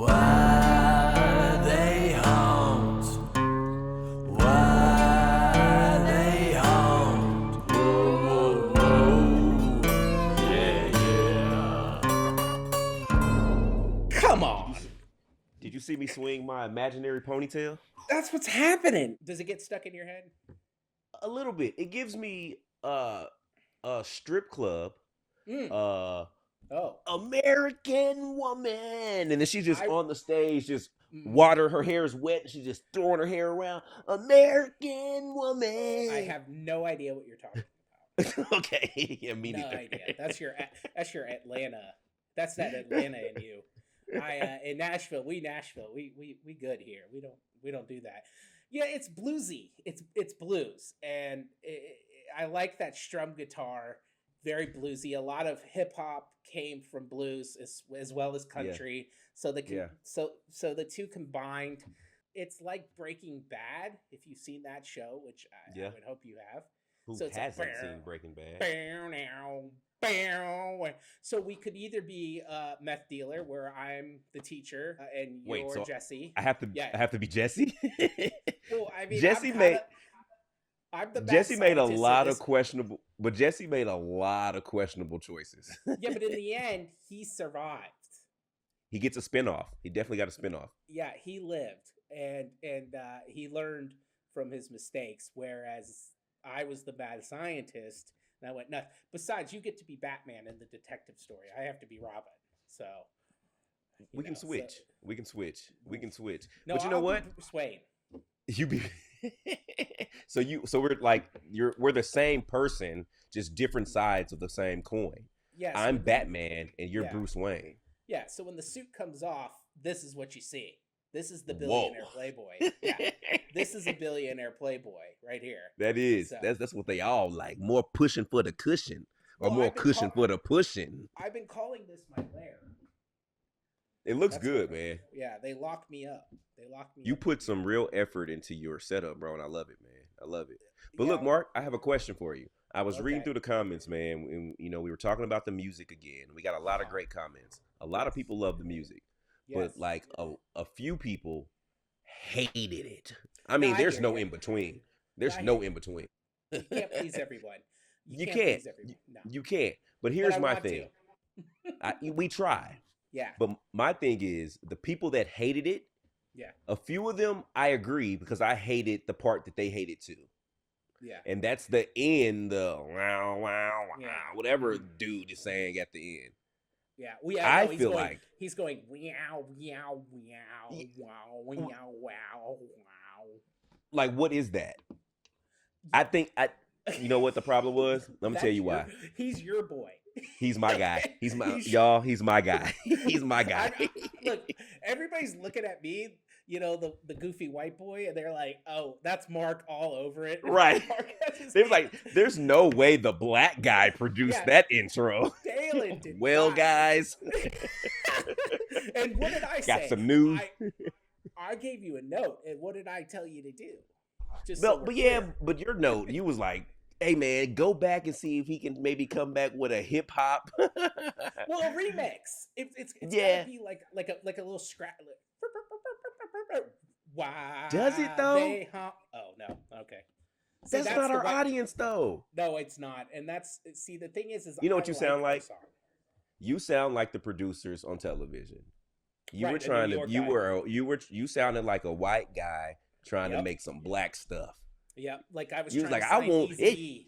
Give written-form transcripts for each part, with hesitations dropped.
Why they haunt? Why they haunt? Whoa, whoa, whoa. Yeah, yeah. Come on. Did you see me swing my imaginary ponytail? That's what's happening. Does it get stuck in your head? A little bit. It gives me a strip club, Mm. uh Oh. American woman, and then she's just I- on the stage, just water. Her hair is wet, and she's just throwing her hair around. American woman. I have no idea what you're talking about. Okay, yeah, me No neither. idea. That's your Atlanta. That's that Atlanta in you. In Nashville, we good here. We don't do that. Yeah, it's bluesy. It's blues, and I like that strum guitar. Very bluesy. A lot of hip hop came from blues as well as country. So so the two combined, it's like Breaking Bad. If you've seen that show, which I would hope you have. Who So it's hasn't like, seen Breaking Bad? So we could either be a meth dealer, where I'm the teacher and you're Jesse. I have to be Jesse. Well, I mean, Jesse I'm the bad Jesse made a scientist lot in of questionable, but Jesse made a lot of questionable choices. Yeah, but in the end, he survived. He gets a spinoff. He definitely got a spinoff. Yeah, he lived, and he learned from his mistakes. Whereas I was the bad scientist, and I went nuts. Besides, you get to be Batman in the detective story. I have to be Robin. So We can switch. We can switch. No, but you know I'll what? be Bruce Wayne. You be so we're like we're the same person, just different sides of the same coin. Yeah, I'm Batman and you're Yeah. Bruce Wayne. Yeah, so when the suit comes off, this is what you see. This is the billionaire playboy. Yeah, this is a billionaire playboy right here. That is. So- That's what they all like. More pushing for the cushion, or Well, more I've been cushion call- for the pushing. I've been calling this my lair. It looks That's good, what- man. Yeah, they locked me up. You put some real effort into your setup, bro, and I love it, man. I love it. But Yeah. look, Mark, I have a question for you. I was reading Okay. through the comments, man, and we were talking about the music again. We got a lot of great comments. A lot of people love the music, but like a few people hated it. I mean, I there's hear no you. in between. There's I no hear in between. You can't please everyone. You can't can't. please everyone. No. You can't. But But here's I my want thing. to. We try. Yeah. But my thing is, the people that hated it, Yeah. a few of them I agree, because I hated the part that they hated too. Yeah. And that's the end, the wow, wow, wow, Yeah. whatever dude is saying at the end. Yeah. I he's feel going, like- he's going meow, meow, meow, wow, meow, wow, wow. Like, what is that? You know what the problem was? Let me tell you why. He's your boy. He's my guy. He's my He's- he's my guy. He's my guy. Look, everybody's looking at me, the goofy white boy, and they're like, "Oh, that's Mark all over it." Right. Mark has his It was hand- like, there's no way the black guy produced Yeah. that intro. Dalen did Well, not. guys, And what did I say? got some news. I gave you a note, and what did I tell you to do? Just No, so we're but yeah, clear. but your note, you was like, hey man, go back and see if he can maybe come back with a hip hop. Well, a remix. It's Yeah. gotta be like a little scratch. Why Does it, though? Oh no. Okay. See, That's not the our right- audience though. No, it's not. And the thing is You know what I you sound the like? song. You sound like the producers on television. You Right, were the trying New to York you sounded like a white guy trying to Yep. make some black stuff. Yeah, like I was. You was trying like, to I sign want Eazy-E.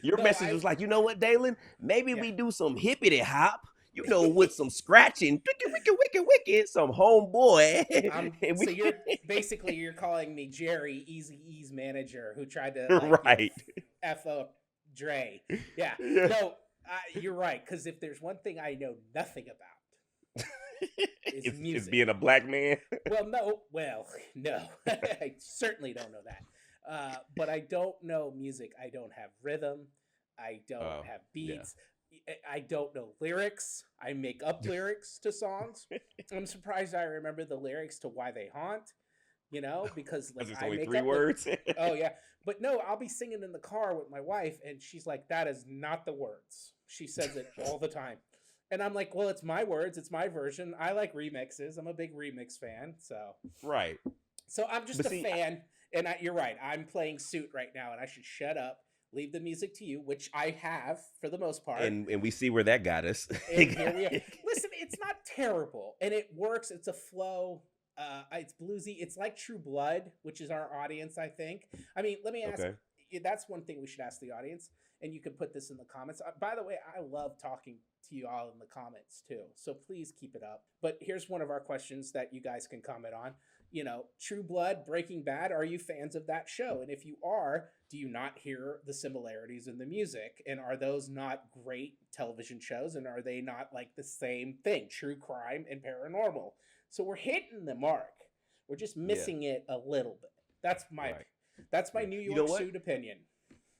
Your No, message I- was like, you know what, Dalen? Maybe Yeah. we do some hippity hop, with some scratching, wicked, some homeboy. And So we- you're calling me Jerry, Eazy-E's manager, who tried to right. F up Dre. Yeah. Yeah. No, you're right. Because if there's one thing I know nothing about, It's music. being a black man. No. I certainly don't know that. But I don't know music. I don't have rhythm. I don't have beats. I don't know lyrics. I make up lyrics to songs. I'm surprised I remember the lyrics to Why They Haunt, because like It's I only make 3 up words. Oh yeah. But no, I'll be singing in the car with my wife and she's like, that is not the words. She says it all the time. And I'm like, well, it's my words, it's my version. I like remixes. I'm a big remix fan. Right. So I'm just But a see, fan. And you're right. I'm playing suit right now, and I should shut up, leave the music to you, which I have for the most part. and we see where that got us. And here we are. Listen, it's not terrible, and it works. It's a flow. It's bluesy. It's like True Blood, which is our audience, I think. I mean, let me ask. Okay. That's one thing we should ask the audience, and you can put this in the comments. By the way, I love talking to you all in the comments too, so please keep it up. But here's one of our questions that you guys can comment on. You know, True Blood, Breaking Bad, are you fans of that show? And if you are, do you not hear the similarities in the music? And are those not great television shows? And are they not like the same thing, true crime and paranormal? So we're hitting the mark. We're just missing it a little bit. That's my New York suit opinion.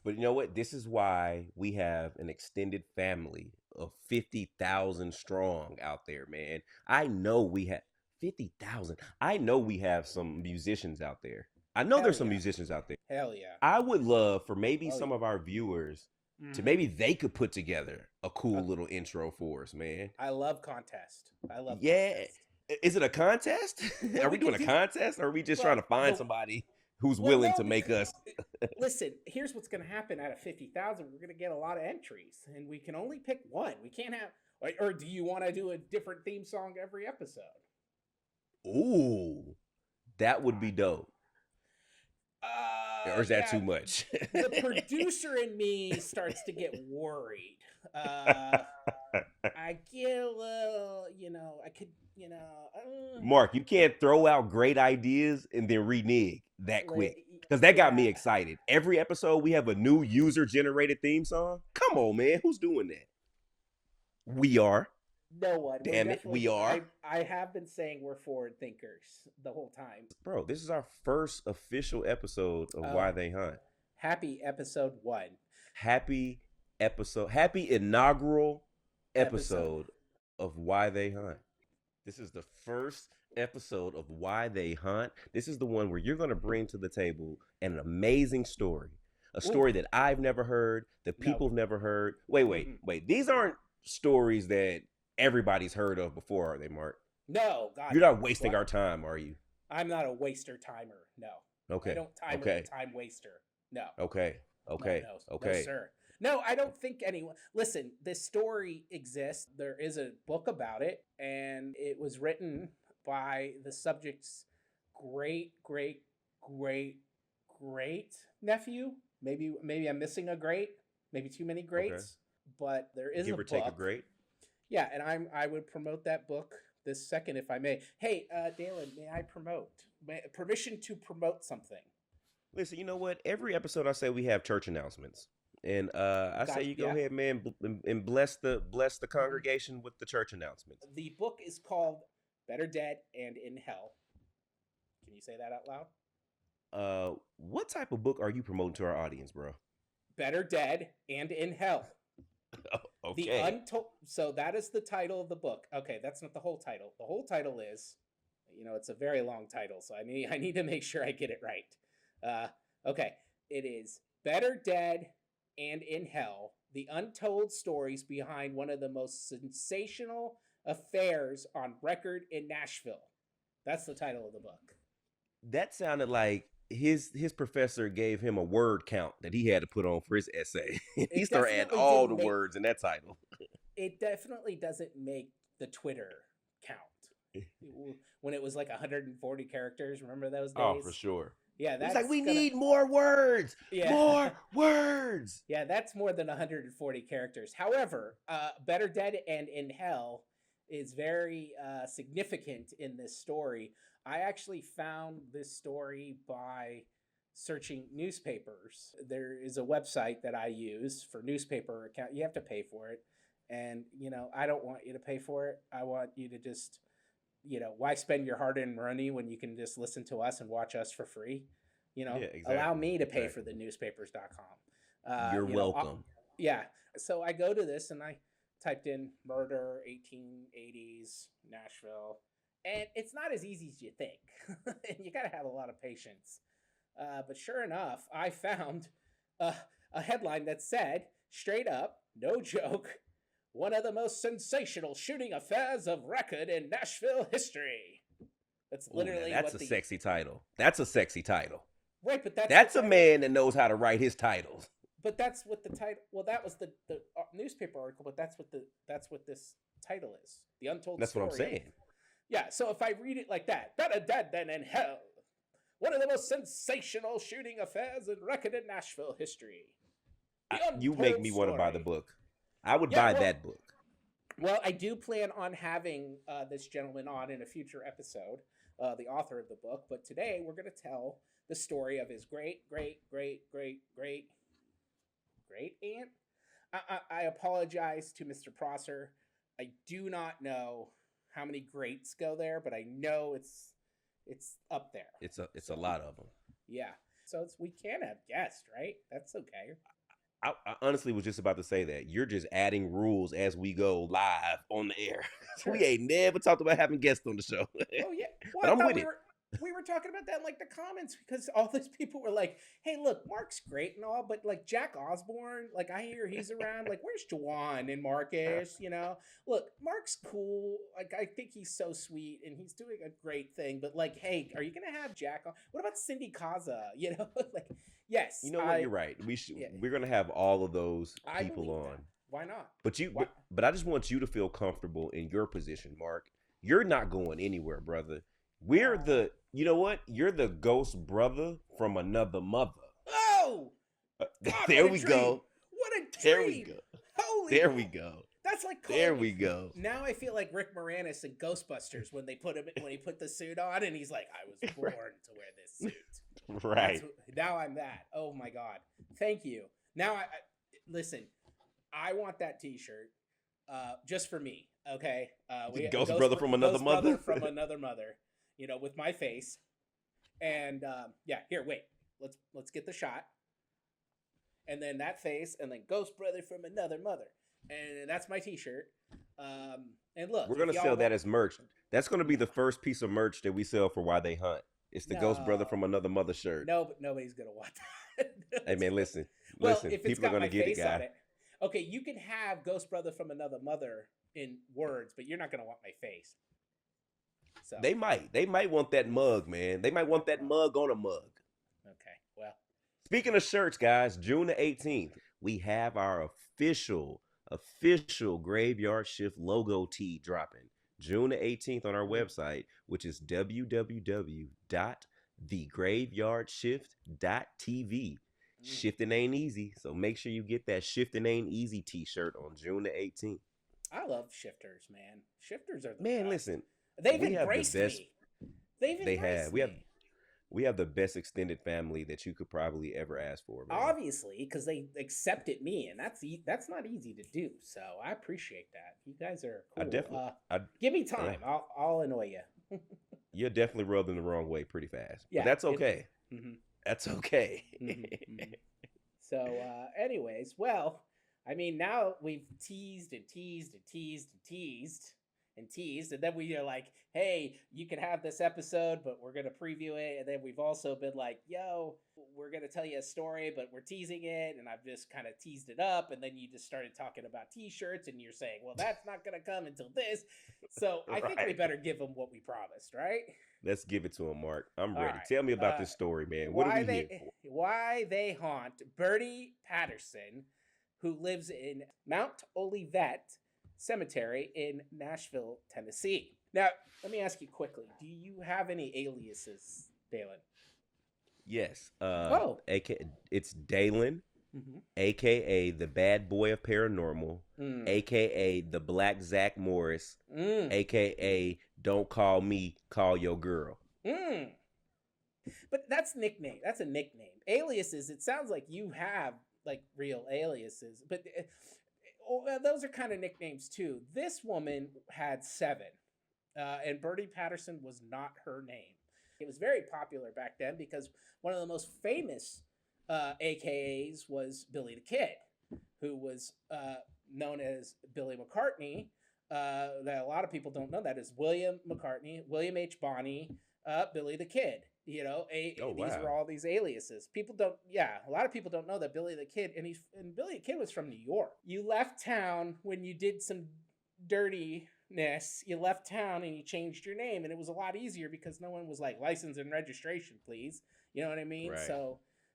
But you know what? This is why we have an extended family of 50,000 strong out there, man. I know we have 50,000. I know we have some musicians out there. I know there's some musicians out there. Hell yeah. I would love for maybe some of our viewers to maybe they could put together a cool little intro for us, man. I love contest. Contest. Is it a contest? Are we doing a contest? Or are we just trying to find somebody who's willing to make us? Listen, here's what's going to happen out of 50,000. We're going to get a lot of entries, and we can only pick one. We can't have, or do you want to do a different theme song every episode? Ooh, that would be dope. Or is that too much? The producer in me starts to get worried. I get a little, Mark, you can't throw out great ideas and then renege that quick. Because that got me excited. Every episode, we have a new user-generated theme song. Come on, man. Who's doing that? We are. No one. Damn it, we are. I have been saying we're forward thinkers the whole time. Bro, this is our first official episode of Why They Hunt. Happy episode 1. Happy inaugural episode of Why They Hunt. This is the first episode of Why They Hunt. This is the one where you're going to bring to the table an amazing story. A story that I've never heard, that people have never heard. Wait. These aren't stories that everybody's heard of before, are they, Mark? No, God. You're not wasting our time, are you? I'm not a waster timer. No. Okay. I don't time a time waster. No. Okay. No, sir. No, I don't think anyone. Listen, this story exists. There is a book about it, and it was written by the subject's great nephew. Maybe I'm missing a great. Maybe too many greats. But there is a book. Give or take a great. Yeah, and I would promote that book this second if I may. Hey, Dalen, may I promote? Permission to promote something. Listen, you know what? Every episode I say we have church announcements. And I say you go ahead, man, and bless the congregation with the church announcements. The book is called Better Dead and in Hell. Can you say that out loud? What type of book are you promoting to our audience, bro? Better Dead and in Hell. Okay. So that is the title of the book. Okay, that's not the whole title. The whole title is, it's a very long title, so I need to make sure I get it right. Okay, it is Better Dead and in Hell, the untold stories behind one of the most sensational affairs on record in Nashville. That's the title of the book. That sounded like his professor gave him a word count that he had to put on for his essay. He started adding all the words in that title. It definitely doesn't make the Twitter count. When it was like 140 characters, remember those days? Oh, for sure. Yeah, that's it's like we need more words. Yeah. More words. Yeah, that's more than 140 characters. However, Better Dead and in Hell is very significant in this story. I actually found this story by searching newspapers. There is a website that I use for newspaper account. You have to pay for it. And, I don't want you to pay for it. I want you to just, why spend your hard-earned money when you can just listen to us and watch us for free? Exactly. Allow me to pay for the newspapers.com. You're welcome. So I go to this and I typed in murder, 1880s, Nashville. And it's not as easy as you think. And you got to have a lot of patience. But sure enough, I found a headline that said, straight up, no joke, one of the most sensational shooting affairs of record in Nashville history. That's literally that's a sexy title. That's a sexy title. Right, but that's a man that knows how to write his titles. But that's what the title. Well, that was the newspaper article, but that's what this title is. The untold. That's story. what I'm saying. Yeah. So if I read it like that, better dead than in hell. One of the most sensational shooting affairs in record in Nashville history. You make me want to buy the book. I would buy that book. Well, I do plan on having this gentleman on in a future episode, the author of the book. But today we're going to tell the story of his great aunt. I apologize to Mr. Prosser. I do not know how many greats go there, but I know it's up there. It's a lot of them. Yeah. So we can have guests, right? That's okay. I honestly was just about to say that. You're just adding rules as we go live on the air. Sure. We ain't never talked about having guests on the show. Oh, yeah. Well, but I'm with it. We were talking about that in like the comments because all these people were like, hey, look, Mark's great and all, but like Jack Osborne, like I hear he's around. Like, where's Juwan and Marcus? You know, look, Mark's cool. Like, I think he's so sweet and he's doing a great thing. But like, hey, are you going to have Jack on? What about Cindy Kaza? You know, like, yes. You know what? You're right. We're going to have all of those people on. That. Why not? But I just want you to feel comfortable in your position, Mark. You're not going anywhere, brother. We're you know what? You're the ghost brother from another mother. Oh! God, there we go. What a dream! There we go. Holy there God. we go. That's like there we go. Now I feel like Rick Moranis in Ghostbusters when he put the suit on and he's like, I was born to wear this suit. Right. Now I'm that. Oh my God. Thank you. Now I listen. I want that T-shirt, just for me. Okay. Ghost brother from another mother. From another mother. You know, with my face. And yeah, here, wait. Let's get the shot. And then that face, and then Ghost Brother from another mother. And that's my T-shirt. And look, we're gonna sell that as merch. That's gonna be the first piece of merch that we sell for Why They Hunt. It's the Ghost Brother from another mother shirt. No, but nobody's gonna want that. Hey man, listen. If people are gonna get it, guy. Okay, you can have Ghost Brother from another mother in words, but you're not gonna want my face. So. They might want that mug, man. They might want that mug on a mug. Okay, well. Speaking of shirts, guys, June the 18th, we have our official Graveyard Shift logo tee dropping. June the 18th on our website, which is www.thegraveyardshift.tv. Shifting ain't easy, so make sure you get that Shifting Ain't Easy t-shirt on June the 18th. I love shifters, man. Shifters are the best. Listen. They've embraced me. They have. We have the best extended family that you could probably ever ask for, man. Obviously, because they accepted me, and that's not easy to do. So I appreciate that. You guys are cool. Give me time. Yeah. I'll annoy you. You're definitely rubbed in the wrong way pretty fast. Yeah, but that's okay. Mm-hmm. That's okay. Mm-hmm. So, anyways, well, I mean, now we've teased, and then we are like, hey, you can have this episode, but we're going to preview it. And then we've also been like, yo, we're going to tell you a story, but we're teasing it. And I've just kind of teased it up. And then you just started talking about T-shirts and you're saying, well, that's not going to come until this. So I think we better give them what we promised, right? Let's give it to him, Mark. I'm ready. Right. Tell me about this story, man. What are we here for? Why they haunt Birdie Patterson, who lives in Mount Olivet Cemetery in Nashville, Tennessee. Now, let me ask you quickly: do you have any aliases, Dalen? Yes. It's Dalen, aka the bad boy of paranormal, aka the Black Zach Morris, aka don't call me, call your girl. But that's nickname. That's a nickname. Aliases. It sounds like you have like real aliases, but. Those are kind of nicknames too. This woman had 7, and Birdie Patterson was not her name. It was very popular back then because one of the most famous AKAs was Billy the Kid, who was known as Billy McCartney that a lot of people don't know that is William McCartney, William H. Bonney, Billy the Kid. You know, these were all these aliases. People don't, a lot of people don't know that Billy the Kid, and Billy the Kid was from New York. You left town when you did some dirtiness. You left town and you changed your name, and it was a lot easier because no one was like, license and registration, please. You know what I mean? Right.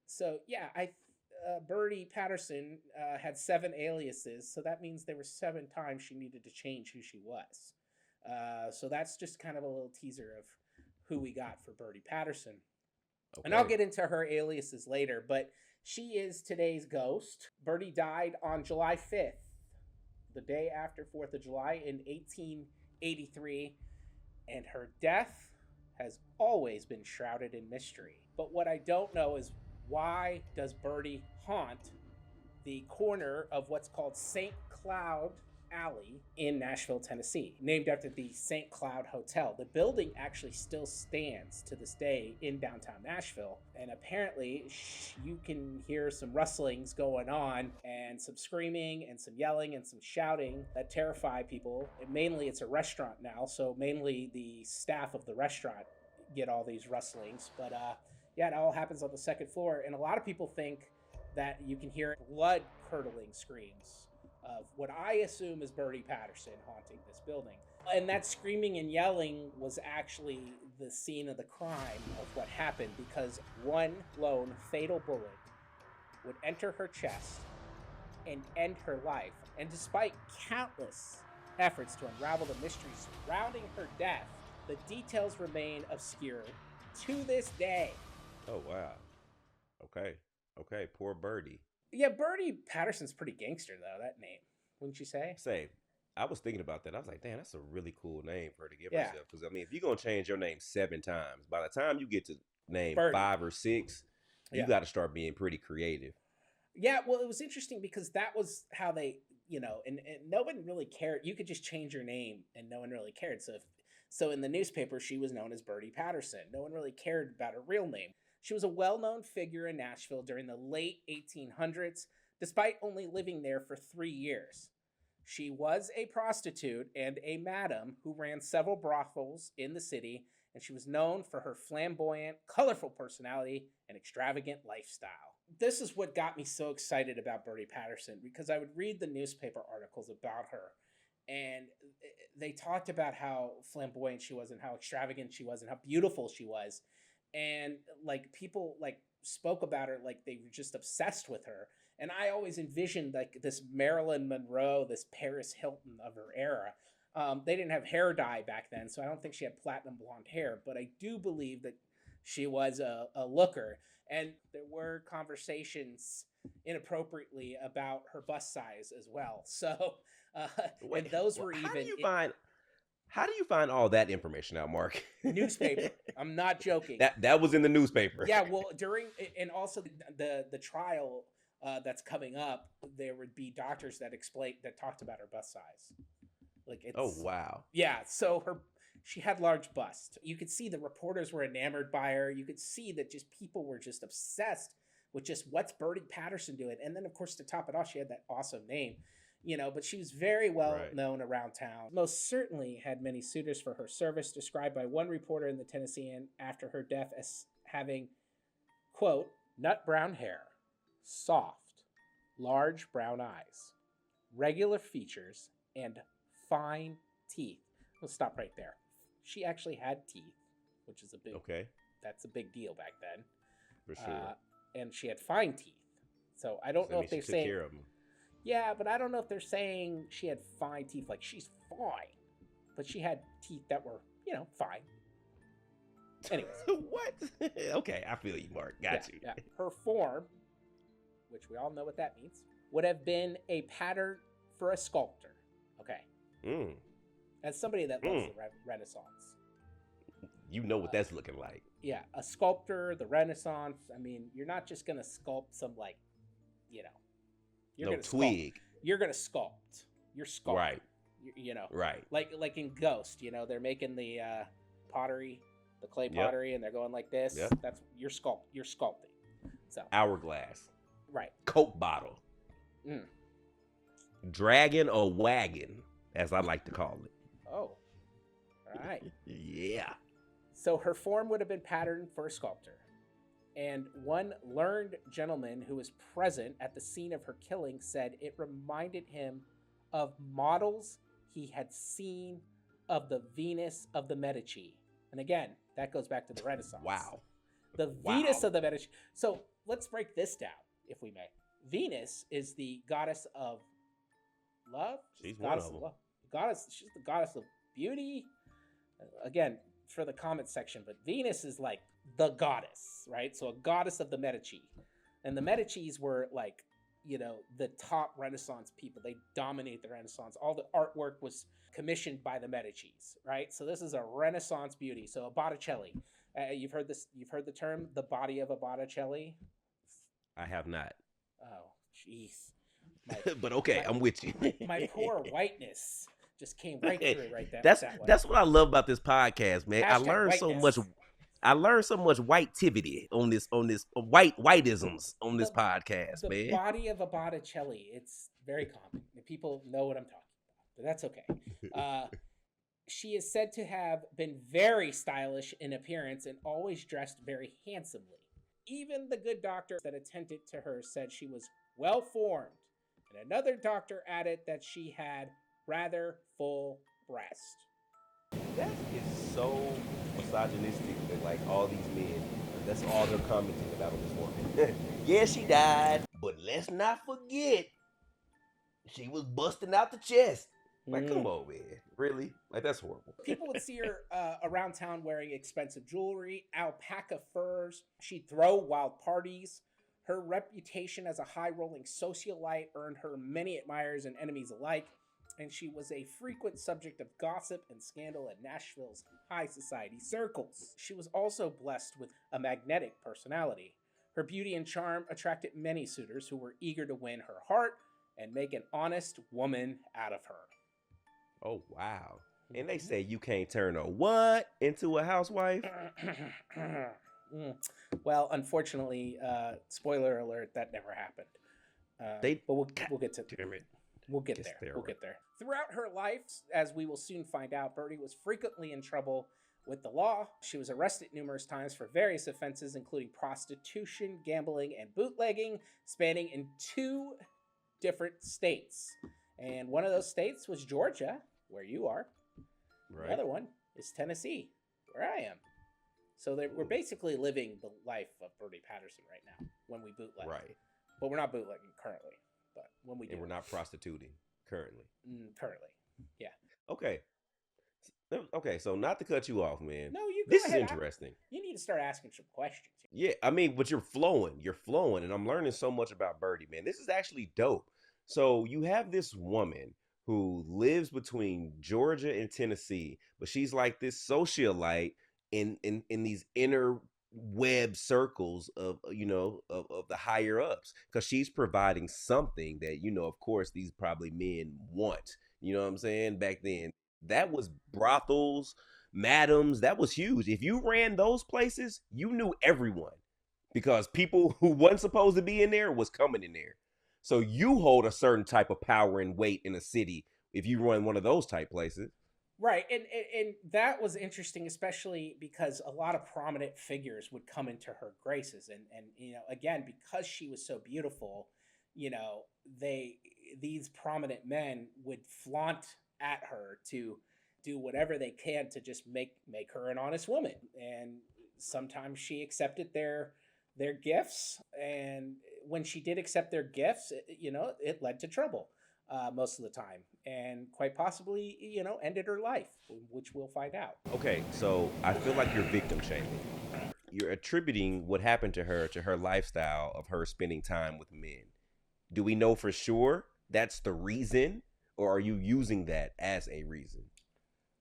So yeah, Birdie Patterson had 7 aliases, so that means there were 7 times she needed to change who she was. So that's just kind of a little teaser of who we got for Birdie Patterson. Okay. And I'll get into her aliases later, but she is today's ghost. Birdie died on July 5th, the day after 4th of July in 1883, and her death has always been shrouded in mystery. But what I don't know is, why does Birdie haunt the corner of what's called St. Cloud Alley in Nashville, Tennessee, named after the St. Cloud Hotel? The building actually still stands to this day in downtown Nashville, and apparently you can hear some rustlings going on and some screaming and some yelling and some shouting that terrify people. And mainly it's a restaurant now, so mainly the staff of the restaurant get all these rustlings, but yeah, it all happens on the second floor, and a lot of people think that you can hear blood-curdling screams of what I assume is Birdie Patterson haunting this building. And that screaming and yelling was actually the scene of the crime of what happened, because one lone fatal bullet would enter her chest and end her life. And despite countless efforts to unravel the mystery surrounding her death, the details remain obscure to this day. Oh, wow. Okay, poor Birdie. Yeah, Birdie Patterson's pretty gangster, though, that name. Wouldn't you say? I was thinking about that. I was like, damn, that's a really cool name for her to give herself. Because, I mean, if you're going to change your name 7 times, by the time you get to name Birdie 5 or 6, you got to start being pretty creative. Yeah, well, it was interesting because that was how they, and no one really cared. You could just change your name and no one really cared. So in the newspaper, she was known as Birdie Patterson. No one really cared about her real name. She was a well-known figure in Nashville during the late 1800s, despite only living there for 3 years. She was a prostitute and a madam who ran several brothels in the city, and she was known for her flamboyant, colorful personality and extravagant lifestyle. This is what got me so excited about Birdie Patterson, because I would read the newspaper articles about her, and they talked about how flamboyant she was and how extravagant she was and how beautiful she was. And like people like spoke about her like they were just obsessed with her. And I always envisioned like this Marilyn Monroe, this Paris Hilton of her era. They didn't have hair dye back then, so I don't think she had platinum blonde hair, but I do believe that she was a looker. And there were conversations inappropriately about her bust size as well. So, and those were How do you find all that information out, Mark? Newspaper. I'm not joking. That was in the newspaper. Yeah, well, and also the trial that's coming up, there would be doctors that talked about her bust size. Like it's, oh wow. Yeah, so she had large bust. You could see the reporters were enamored by her. You could see that just people were just obsessed with just what's Birdie Patterson doing. And then of course to top it off, she had that awesome name. But she was very well known around town. Most certainly had many suitors for her service, described by one reporter in the Tennessean after her death as having, quote, nut brown hair, soft, large brown eyes, regular features, and fine teeth. We'll stop right there. She actually had teeth, which is that's a big deal back then. For sure. And she had fine teeth. So I don't know if they're saying... care of them. Yeah, but I don't know if they're saying she had fine teeth, like she's fine, but she had teeth that were, fine. Anyways. What? Okay, I feel you, Mark. Got you. Yeah. Her form, which we all know what that means, would have been a pattern for a sculptor. Okay. As somebody that loves the Renaissance. You know what that's looking like. Yeah, a sculptor, the Renaissance. I mean, you're not just going to sculpt some, You're gonna twig. You're gonna sculpt. You're sculpting. Right. Right. Like in Ghost, they're making the pottery, the clay pottery, and they're going like this. Yep. That's you're sculpting. So hourglass. Right. Coke bottle. Dragon or wagon. as I like to call it. Oh, all right. Yeah. So her form would have been patterned for a sculptor. And one learned gentleman who was present at the scene of her killing said it reminded him of models he had seen of the Venus of the Medici. And again, that goes back to the Renaissance. Wow. The Venus of the Medici. So let's break this down, if we may. Venus is the goddess of love. She's one of them. She's the goddess of beauty. Again, for the comment section, but Venus is like the goddess, right? So a goddess of the Medici. And the Medicis were like, you know, the top Renaissance people. They dominate the Renaissance. All the artwork was commissioned by the Medicis, right? So this is a Renaissance beauty. So a Botticelli. You've heard this, you've heard the term, the body of a Botticelli? I have not. Oh, jeez. But okay, I'm with you. My poor whiteness just came right through right there. That's what I love about this podcast, man. I learned so much. Whiteness. I learned so much whitetivity on this whiteisms on this podcast, The man. body of a Botticelli. It's very common. People know what I'm talking about, but that's okay. She is said to have been very stylish in appearance and always dressed very handsomely. Even the good doctor that attended to her said she was well formed, and another doctor added that she had rather full breast. That is so misogynistic that like all these men, that's all they're commenting about on this woman. Yeah, she died, but let's not forget she was busting out the chest. Like, come on, man. Really? Like, that's horrible. People would see her around town wearing expensive jewelry, alpaca furs. She'd throw wild parties. Her reputation as a high-rolling socialite earned her many admirers and enemies alike, and she was a frequent subject of gossip and scandal in Nashville's high society circles. She was also blessed with a magnetic personality. Her beauty and charm attracted many suitors who were eager to win her heart and make an honest woman out of her. Oh, wow. And they say you can't turn a what into a housewife? Well, unfortunately, spoiler alert, that never happened. But we'll get to it. We'll get there. We'll get there. Throughout her life, as we will soon find out, Birdie was frequently in trouble with the law. She was arrested numerous times for various offenses, including prostitution, gambling, and bootlegging, spanning in 2 different states. And one of those states was Georgia, where you are. Right. The other one is Tennessee, where I am. So we're basically living the life of Birdie Patterson right now when we bootleg. Right. But we're not bootlegging currently. But when we do. And we're not prostituting currently. Currently. Yeah. Okay. Okay, so not to cut you off, man. No, you go This ahead. is interesting. You need to start asking some questions. Yeah, I mean, but you're flowing, and I'm learning so much about Birdie, man. This is actually dope. So you have this woman who lives between Georgia and Tennessee, but she's like this socialite in these inner web circles of the higher ups, because she's providing something that, of course, these probably men want. You know what I'm saying? Back then, that was brothels, madams. That was huge. If you ran those places, you knew everyone, because people who wasn't supposed to be in there was coming in there. So you hold a certain type of power and weight in a city if you run one of those type places. Right. And that was interesting, especially because a lot of prominent figures would come into her graces. And again, because she was so beautiful, these prominent men would flaunt at her to do whatever they can to just make her an honest woman. And sometimes she accepted their gifts, and when she did accept their gifts, it led to trouble most of the time, and quite possibly, ended her life, which we'll find out. Okay, so I feel like you're victim shaming. You're attributing what happened to her lifestyle of her spending time with men. Do we know for sure that's the reason, or are you using that as a reason?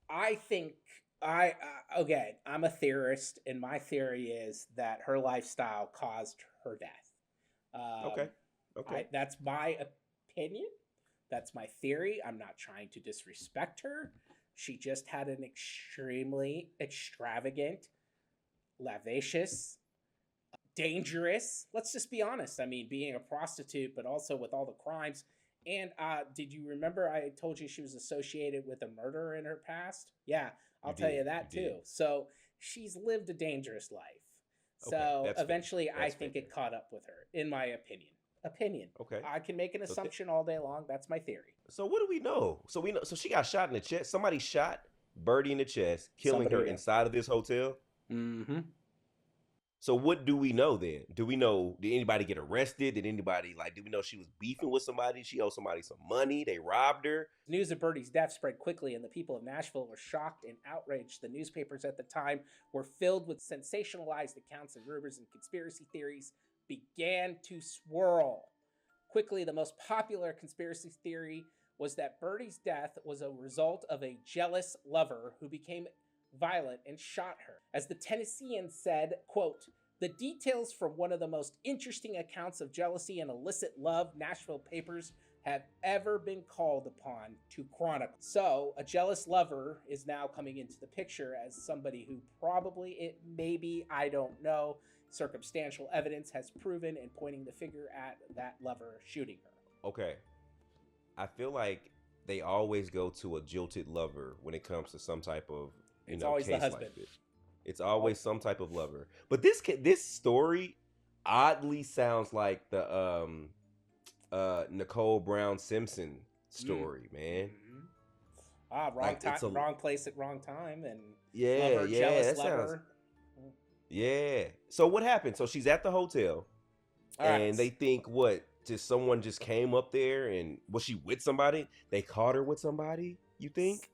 I think I'm a theorist, and my theory is that her lifestyle caused her death. Okay. That's my opinion. That's my theory. I'm not trying to disrespect her. She just had an extremely extravagant, lavish, dangerous. Let's just be honest. I mean, being a prostitute, but also with all the crimes And did you remember I told you she was associated with a murder in her past? Yeah, I'll tell you that too. So she's lived a dangerous life. Okay, So that's fair. eventually, I That's think fair. it caught up with her, in my opinion. Opinion. Okay. I can make an So assumption all day long. That's my theory. So what do we know? So we know. So she got shot in the chest. Somebody shot Birdie in the chest, killing Somebody her did. inside of this hotel. Mm-hmm. So what do we know then? Do we know? Did anybody get arrested? Did anybody Did we know she was beefing with somebody? She owed somebody some money. They robbed her. News of Birdie's death spread quickly, and the people of Nashville were shocked and outraged. The newspapers at the time were filled with sensationalized accounts, and rumors and conspiracy theories began to swirl. Quickly, the most popular conspiracy theory was that Birdie's death was a result of a jealous lover who became violent and shot her. As the Tennessean said, quote, "The details from one of the most interesting accounts of jealousy and illicit love Nashville papers have ever been called upon to chronicle." So, a jealous lover is now coming into the picture as somebody who probably, maybe, I don't know, circumstantial evidence has proven and pointing the finger at that lover shooting her. Okay. I feel like they always go to a jilted lover when it comes to some type of It's always the case husband. like this. It's always some type of lover. But this story oddly sounds like the Nicole Brown Simpson story, man. Mm-hmm. Wrong time, wrong place at wrong time, and lover, jealous lover. Yeah. So what happened? So she's at the hotel, and they think what? Just someone just came up there, and was she with somebody? They caught her with somebody. You think?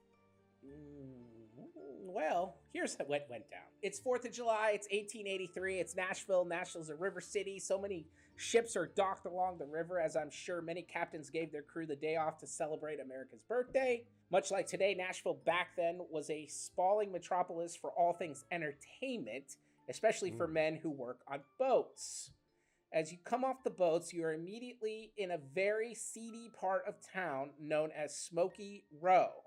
Well, here's what went down. It's 4th of July. It's 1883. It's Nashville. Nashville's a river city. So many ships are docked along the river, as I'm sure many captains gave their crew the day off to celebrate America's birthday. Much like today, Nashville back then was a sprawling metropolis for all things entertainment, especially for men who work on boats. As you come off the boats, you are immediately in a very seedy part of town known as Smoky Row.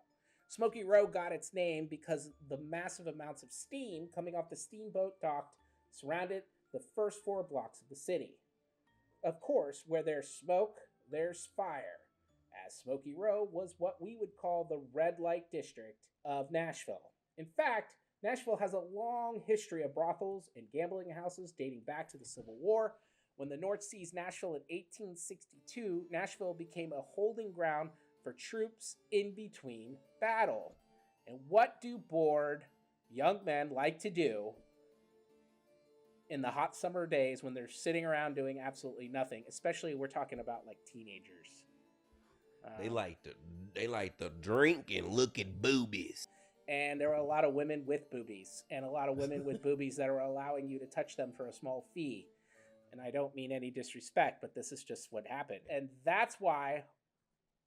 Smoky Row got its name because the massive amounts of steam coming off the steamboat dock surrounded the first 4 blocks of the city. Of course, where there's smoke, there's fire, as Smoky Row was what we would call the red light district of Nashville. In fact, Nashville has a long history of brothels and gambling houses dating back to the Civil War. When the North seized Nashville in 1862, Nashville became a holding ground for troops in between battle. And what do bored young men like to do in the hot summer days when they're sitting around doing absolutely nothing? Especially, we're talking about like teenagers. They like to drink and look at boobies. And there were a lot of women with boobies, and a lot of women with boobies that are allowing you to touch them for a small fee. And I don't mean any disrespect, but this is just what happened. And that's why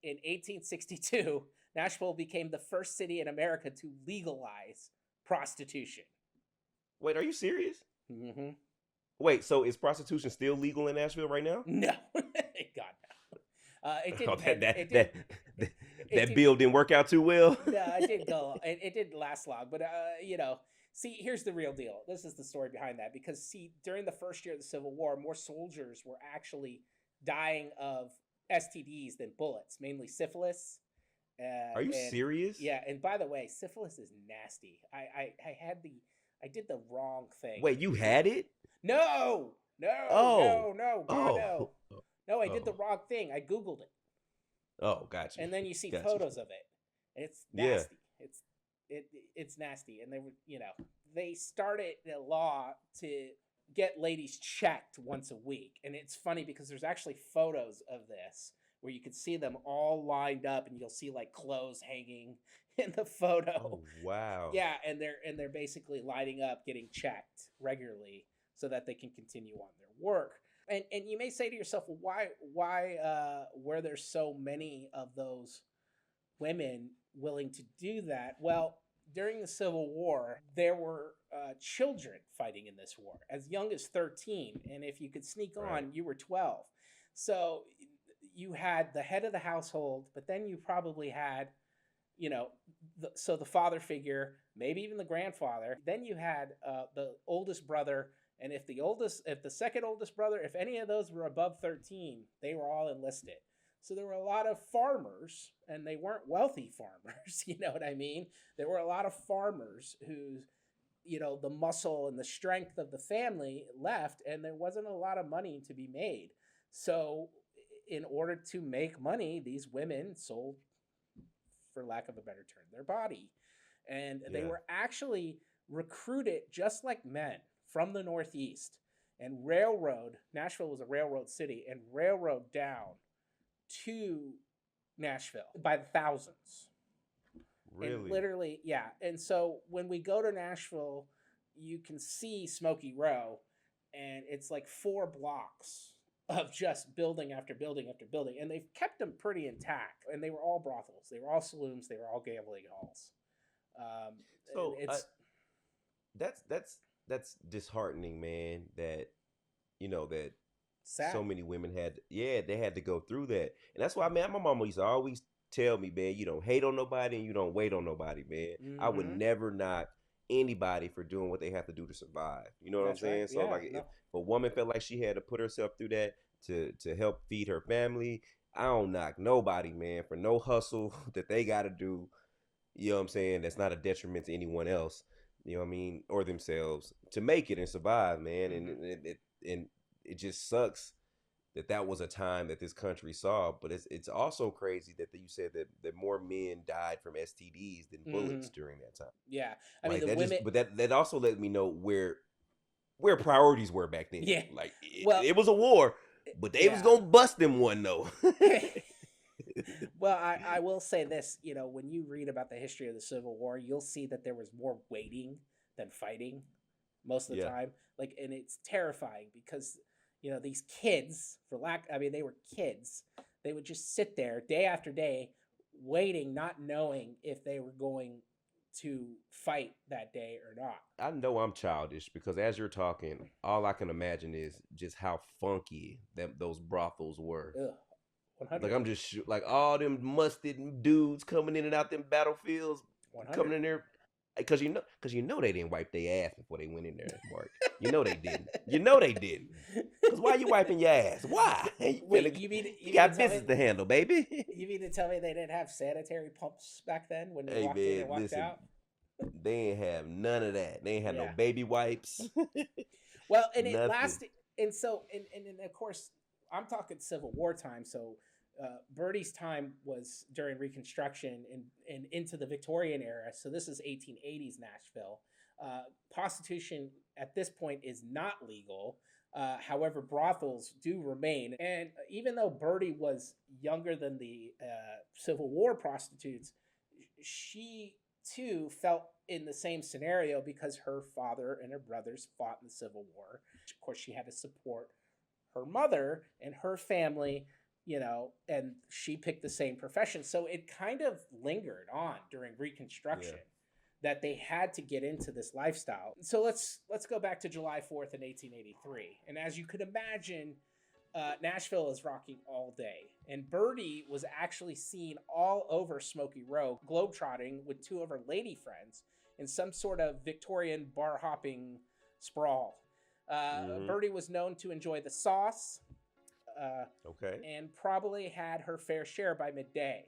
in 1862, Nashville became the first city in America to legalize prostitution. Wait, are you serious? Mm-hmm. Wait, so is prostitution still legal in Nashville right now? No. God, no. It didn't. That bill didn't work out too well. No, it didn't go. It didn't last long. But, see, here's the real deal. This is the story behind that. Because, see, during the first year of the Civil War, more soldiers were actually dying of STDs than bullets, mainly syphilis. Are you serious? Yeah, and by the way, syphilis is nasty. I did the wrong thing. Wait, you had it? No, God. No, I did the wrong thing. I Googled it. Oh, gotcha. And then you see photos of it. It's nasty. Yeah. It's nasty. And they started a law to get ladies checked once a week. And it's funny because there's actually photos of this where you can see them all lined up, and you'll see like clothes hanging in the photo. Oh, wow. Yeah, and they're basically lining up, getting checked regularly so that they can continue on their work. And you may say to yourself, well, why were there so many of those women willing to do that? Well, during the Civil War, there were children fighting in this war, as young as 13. And if you could sneak on, you were 12. So you had the head of the household, but then you probably had, the father figure, maybe even the grandfather. Then you had the oldest brother. And if the second oldest brother, if any of those were above 13, they were all enlisted. So there were a lot of farmers, and they weren't wealthy farmers. You know what I mean? There were a lot of farmers who, the muscle and the strength of the family left, and there wasn't a lot of money to be made. So, in order to make money, these women sold, for lack of a better term, their body. And they were actually recruited just like men from the Northeast and Nashville was a railroad city, and railroad down to Nashville by the thousands. Really? And literally, yeah. And so when we go to Nashville, you can see Smoky Row, and it's like 4 blocks of just building after building after building. And they've kept them pretty intact. And they were all brothels. They were all saloons. They were all gambling halls. So that's disheartening, man, that, that sad. So many women they had to go through that. And that's why, man, my mama used to always tell me, man, you don't hate on nobody and you don't wait on nobody, man. Mm-hmm. I would never knock anybody for doing what they have to do to survive. You know what I'm saying? Right. So if a woman felt like she had to put herself through that to help feed her family, I don't knock nobody, man, for no hustle that they got to do. You know what I'm saying? That's not a detriment to anyone else. You know what I mean? Or themselves to make it and survive, man. Mm-hmm. And it just sucks that was a time that this country saw. But it's also crazy that you said that more men died from STDs than bullets during that time. Yeah, I mean, but that also let me know where priorities were back then. Yeah, it was a war, but they was gonna bust them one though. Well, I will say this, when you read about the history of the Civil War, you'll see that there was more waiting than fighting most of the time. And it's terrifying because, these kids, they were kids. They would just sit there day after day waiting, not knowing if they were going to fight that day or not. I know I'm childish because as you're talking, all I can imagine is just how funky those brothels were. Ugh. 100. Like I'm just like all them musted dudes coming in and out them battlefields, 100. coming in there, because you know they didn't wipe their ass before they went in there, Mark. You know they didn't. Because why you wiping your ass? Why? Wait, you got business to handle, baby. You mean to tell me they didn't have sanitary pumps back then when they walked in and walked out? They ain't have none of that. They ain't have no baby wipes. Well, and it lasted, and so and of course I'm talking Civil War time, so. Birdie's time was during Reconstruction and into the Victorian era. So this is 1880s Nashville. Prostitution at this point is not legal. However, brothels do remain. And even though Birdie was younger than the Civil War prostitutes, she too felt in the same scenario because her father and her brothers fought in the Civil War. Of course, she had to support her mother and her family, and she picked the same profession. So it kind of lingered on during Reconstruction that they had to get into this lifestyle. So let's go back to July 4th in 1883. And as you could imagine, Nashville is rocking all day. And Birdie was actually seen all over Smoky Row, globetrotting with 2 of her lady friends in some sort of Victorian bar hopping sprawl. Birdie was known to enjoy the sauce, and probably had her fair share by midday.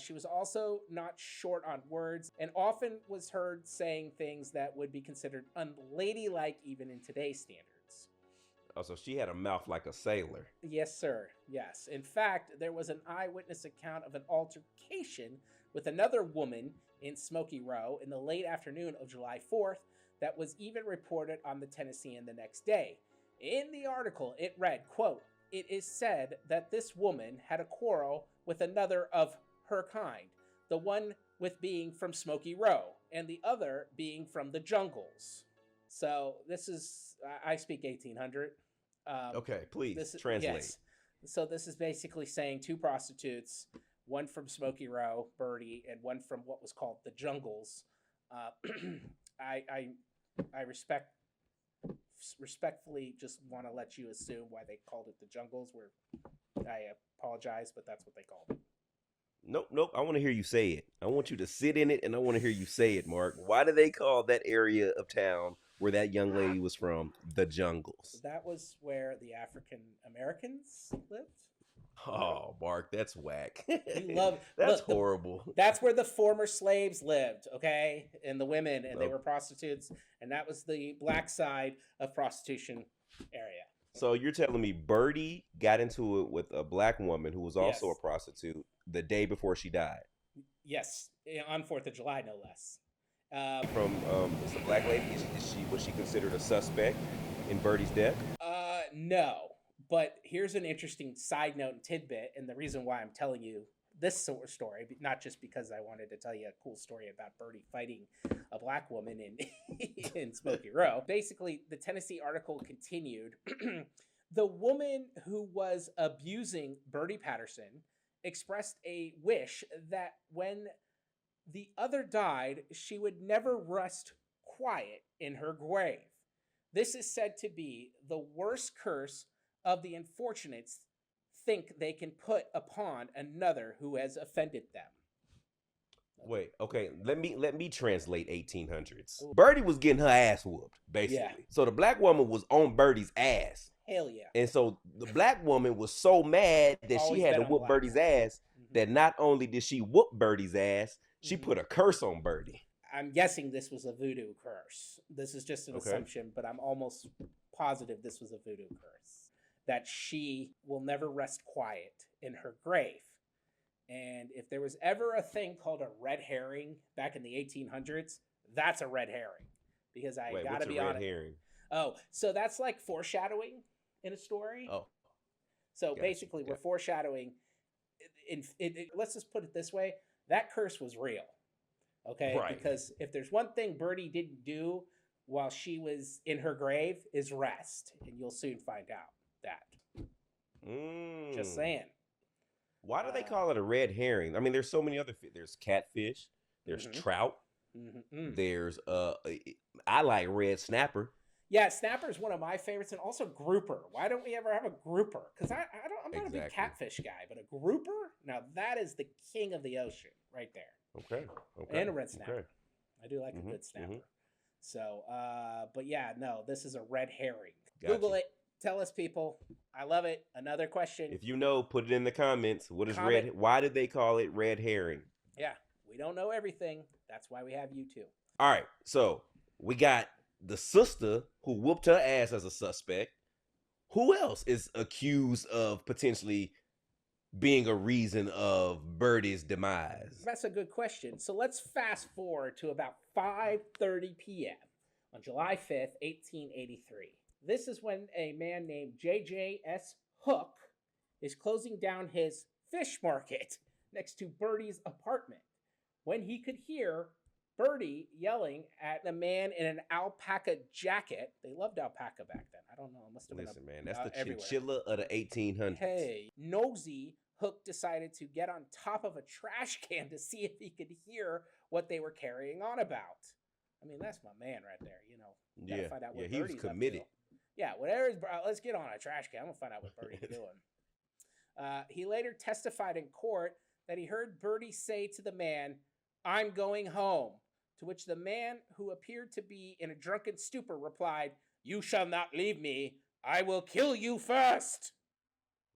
She was also not short on words and often was heard saying things that would be considered unladylike even in today's standards. Oh, so she had a mouth like a sailor. Yes, sir. Yes. In fact, there was an eyewitness account of an altercation with another woman in Smoky Row in the late afternoon of July 4th that was even reported on the Tennessean the next day. In the article, it read, quote, "It is said that this woman had a quarrel with another of her kind, the one with being from Smoky Row, and the other being from the jungles." So this is, I speak 1800. Okay, please translate. Yes. So this is basically saying 2 prostitutes, one from Smoky Row, Birdie, and one from what was called the jungles. I respectfully just want to let you assume why they called it the jungles. I apologize, but that's what they called it. Nope. I want to hear you say it. I want you to sit in it, and I want to hear you say it, Mark. Why do they call that area of town where that young lady was from the jungles? That was where the African Americans lived. Oh, Mark, that's whack. We love That's look, horrible. that's where the former slaves lived, okay? And the women, and they Oh. were prostitutes, and that was the black side of prostitution area. So you're telling me Birdie got into it with a black woman who was also Yes. a prostitute the day before she died? Yes, on 4th of July, no less. From it's a black lady. Was she considered a suspect in Birdie's death? No. But here's an interesting side note and tidbit, and the reason why I'm telling you this sort of story, not just because I wanted to tell you a cool story about Birdie fighting a black woman in Smoky Row. Basically, the Tennessee article continued. The woman who was abusing Birdie Patterson expressed a wish that when the other died, she would never rest quiet in her grave. This is said to be the worst curse of the unfortunates think they can put upon another who has offended them. Wait, okay, let me translate 1800s. Birdie was getting her ass whooped, basically. Yeah. So the black woman was on Birdie's ass. Hell yeah. And so the black woman was so mad that Always she had bet to on whoop black. Birdie's ass that not only did she whoop Birdie's ass, she put a curse on Birdie. I'm guessing this was a voodoo curse. This is just an assumption, but I'm almost positive this was a voodoo curse. That she will never rest quiet in her grave. And if there was ever a thing called a red herring back in the 1800s, that's a red herring. Because I gotta be honest. Herring? Oh, so that's like foreshadowing in a story. Oh. So basically, we're foreshadowing. Let's just put it this way: that curse was real. Okay, Right. Because if there's one thing Birdie didn't do while she was in her grave is rest, and you'll soon find out that. Just saying. Why do they call it a red herring? I mean, there's so many other fish. There's catfish. There's trout. There's I like red snapper. Yeah, snapper is one of my favorites, and also grouper. Why don't we ever have a grouper? Because I'm not a big catfish guy, but a grouper, now that is the king of the ocean right there. Okay. And a red snapper. Okay. I do like a good snapper. So, but yeah, no, this is a red herring. Gotcha. Google it. Tell us, people. I love it. Another question. If you know, put it in the comments. What is red? Why did they call it red herring? Yeah, we don't know everything. That's why we have you too. All right, so we got the sister who whooped her ass as a suspect. Who else is accused of potentially being a reason of Birdie's demise? That's a good question. So let's fast forward to about 5:30 p.m. on July 5th, 1883. This is when a man named J.J.S. Hook is closing down his fish market next to Birdie's apartment when he could hear Birdie yelling at a man in an alpaca jacket. They loved alpaca back then. I don't know. It must have been. Listen, man, that's the chinchilla of the 1800s. Hey, nosy Hook decided to get on top of a trash can to see if he could hear what they were carrying on about. I mean, that's my man right there. You know, gotta find out what he was Birdie's up committed. to. Yeah, whatever. Let's get on a trash can. I'm gonna find out what Birdie's doing. He later testified in court that he heard Birdie say to the man, "I'm going home." To which the man, who appeared to be in a drunken stupor, replied, "You shall not leave me. I will kill you first."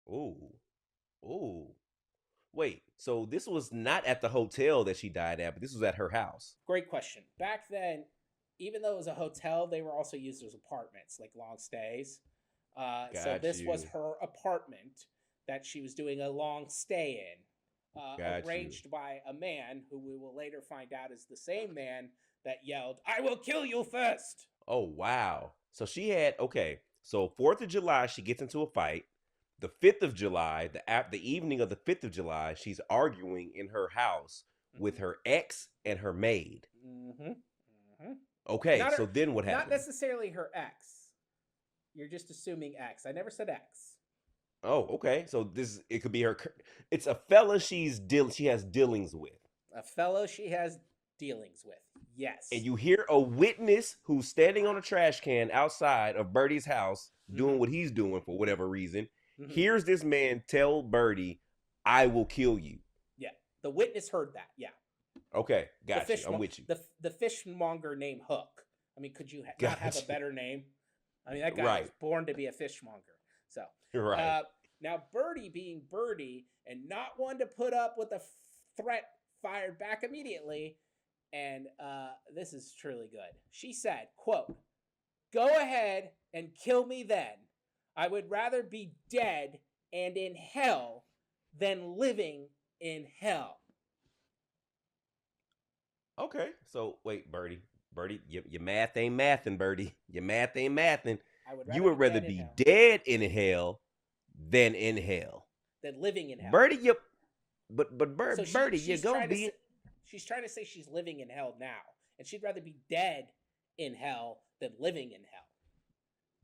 Ooh. Wait, so this was not at the hotel that she died at, but this was at her house. Great question. Back then, even though it was a hotel, they were also used as apartments, like long stays. So this was her apartment that she was doing a long stay in. Arranged by a man who we will later find out is the same man that yelled, "I will kill you first." Oh, wow. So she had, so 4th of July, she gets into a fight. The 5th of July, the evening of the 5th of July, she's arguing in her house with her ex and her maid. Okay, so then what happened? Not necessarily her ex. You're just assuming ex. I never said ex. Oh, okay. So it could be her. It's a fella she has dealings with. A fellow she has dealings with. Yes. And you hear a witness who's standing on a trash can outside of Birdie's house doing what he's doing for whatever reason. Here's this man tell Birdie, "I will kill you." Yeah. The witness heard that. Yeah. Okay. Gotcha. I'm with you. The fishmonger named Hook. I mean, could you not have a better name? I mean, that guy was born to be a fishmonger. So, Now, Birdie being Birdie and not one to put up with a threat fired back immediately, and this is truly good. She said, quote, "Go ahead and kill me then. I would rather be dead and in hell than living in hell." Okay, so wait, Birdie, your math ain't mathing, Birdie. Your math ain't mathing. You would rather be dead in hell than in hell. Than living in hell. Birdie, Birdie, you're gonna be. She's trying to say she's living in hell now, and she'd rather be dead in hell than living in hell.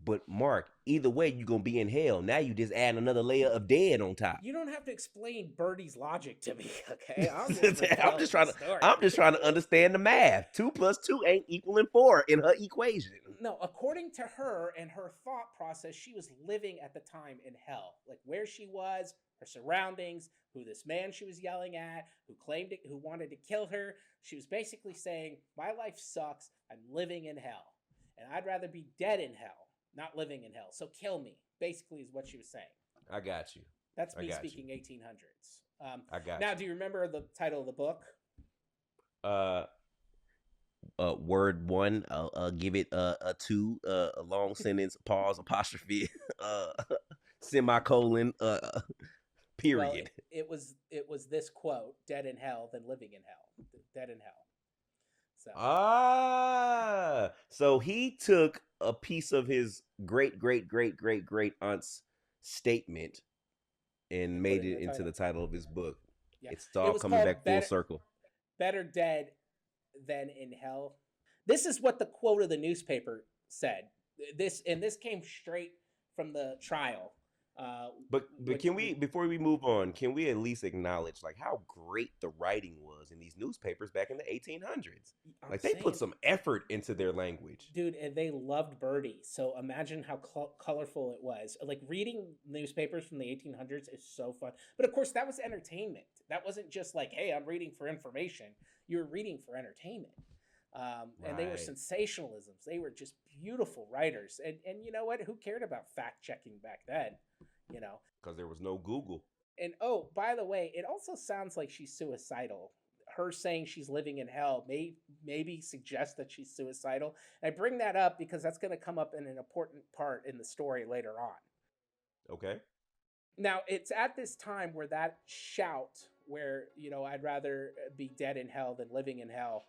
But Mark, either way, you're gonna be in hell. Now you just add another layer of dead on top. You don't have to explain Birdie's logic to me, okay? I'm just trying to understand the math. 2 + 2 ain't equaling 4 in her equation. No, according to her and her thought process, she was living at the time in hell. Like where she was, her surroundings, who this man she was yelling at, who wanted to kill her. She was basically saying, my life sucks. I'm living in hell. And I'd rather be dead in hell, not living in hell. So kill me, basically is what she was saying. I got you. That's me speaking 1800s. I got now, you. do you remember the title of the book? Word 1, give it a 2, a long sentence, pause, apostrophe, semicolon, period. Well, it was this quote: "Dead in hell than living in hell." Dead in hell. So he took a piece of his great aunt's statement and made it into the title of his book. Yeah. It's all coming back full circle. Better dead than in hell. This is what the quote of the newspaper said. This came straight from the trial. But can we, before we move on, can we at least acknowledge like how great the writing was in these newspapers back in the 1800s? Like they put some effort into their language, dude, and they loved Birdie. So imagine how colorful it was. Like reading newspapers from the 1800s is so fun. But of course, that was entertainment. That wasn't just like, hey, I'm reading for information. You were reading for entertainment. And they were sensationalisms. They were just beautiful writers. And you know what? Who cared about fact checking back then? You know, because there was no Google. And oh, by the way, it also sounds like she's suicidal. Her saying she's living in hell maybe suggests that she's suicidal. And I bring that up because that's going to come up in an important part in the story later on. Okay. Now, it's at this time where that shout, where, you know, I'd rather be dead in hell than living in hell,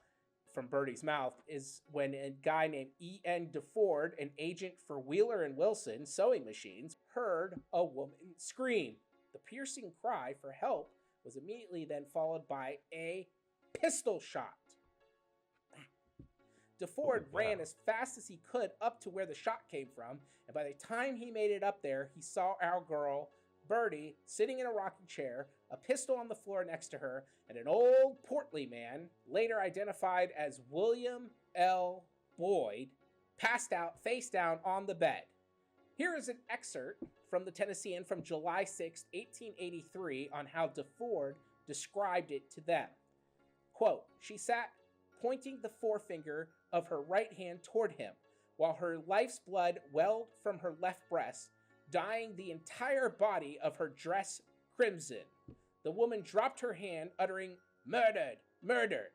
from Birdie's mouth, is when a guy named E.N. DeFord, an agent for Wheeler and Wilson sewing machines, heard a woman scream. The piercing cry for help was immediately then followed by a pistol shot. DeFord ran as fast as he could up to where the shot came from, and by the time he made it up there, he saw our girl, Birdie, sitting in a rocking chair, a pistol on the floor next to her, and an old portly man, later identified as William L. Boyd, passed out face down on the bed. Here is an excerpt from the Tennessean from July 6, 1883, on how DeFord described it to them. Quote, "She sat pointing the forefinger of her right hand toward him, while her life's blood welled from her left breast, dyeing the entire body of her dress crimson. The woman dropped her hand, uttering, 'Murdered! Murdered!'"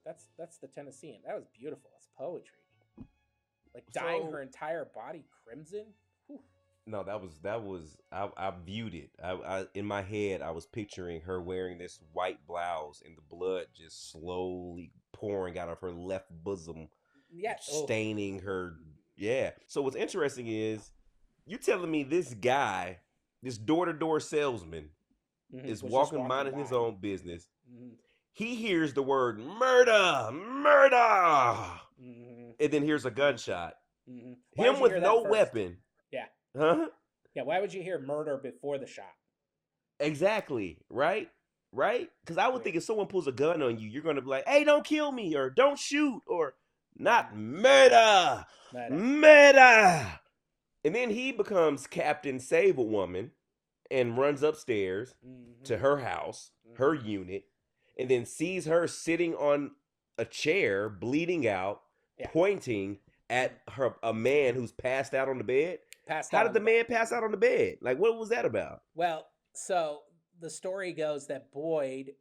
That's the Tennessean. That was beautiful. That's poetry. Like dyeing her entire body crimson. Whew. No, that was. I viewed it. I in my head, I was picturing her wearing this white blouse and the blood just slowly pouring out of her left bosom, staining her. Yeah. So what's interesting is, you're telling me this guy, this door-to-door salesman, is walking minding his own business. Mm-hmm. He hears the word murder, and then hears a gunshot. Mm-hmm. Him with no weapon. Yeah. Huh? Yeah, why would you hear murder before the shot? Exactly, right? Because I would think if someone pulls a gun on you, you're going to be like, hey, don't kill me, or don't shoot, or not murder. And then he becomes Captain Save a Woman and runs upstairs to her house, her unit, and then sees her sitting on a chair, bleeding out, pointing at a man who's passed out on the bed. Passed How out did on the the man bed. pass out on the bed? Like, what was that about? Well, so the story goes that Boyd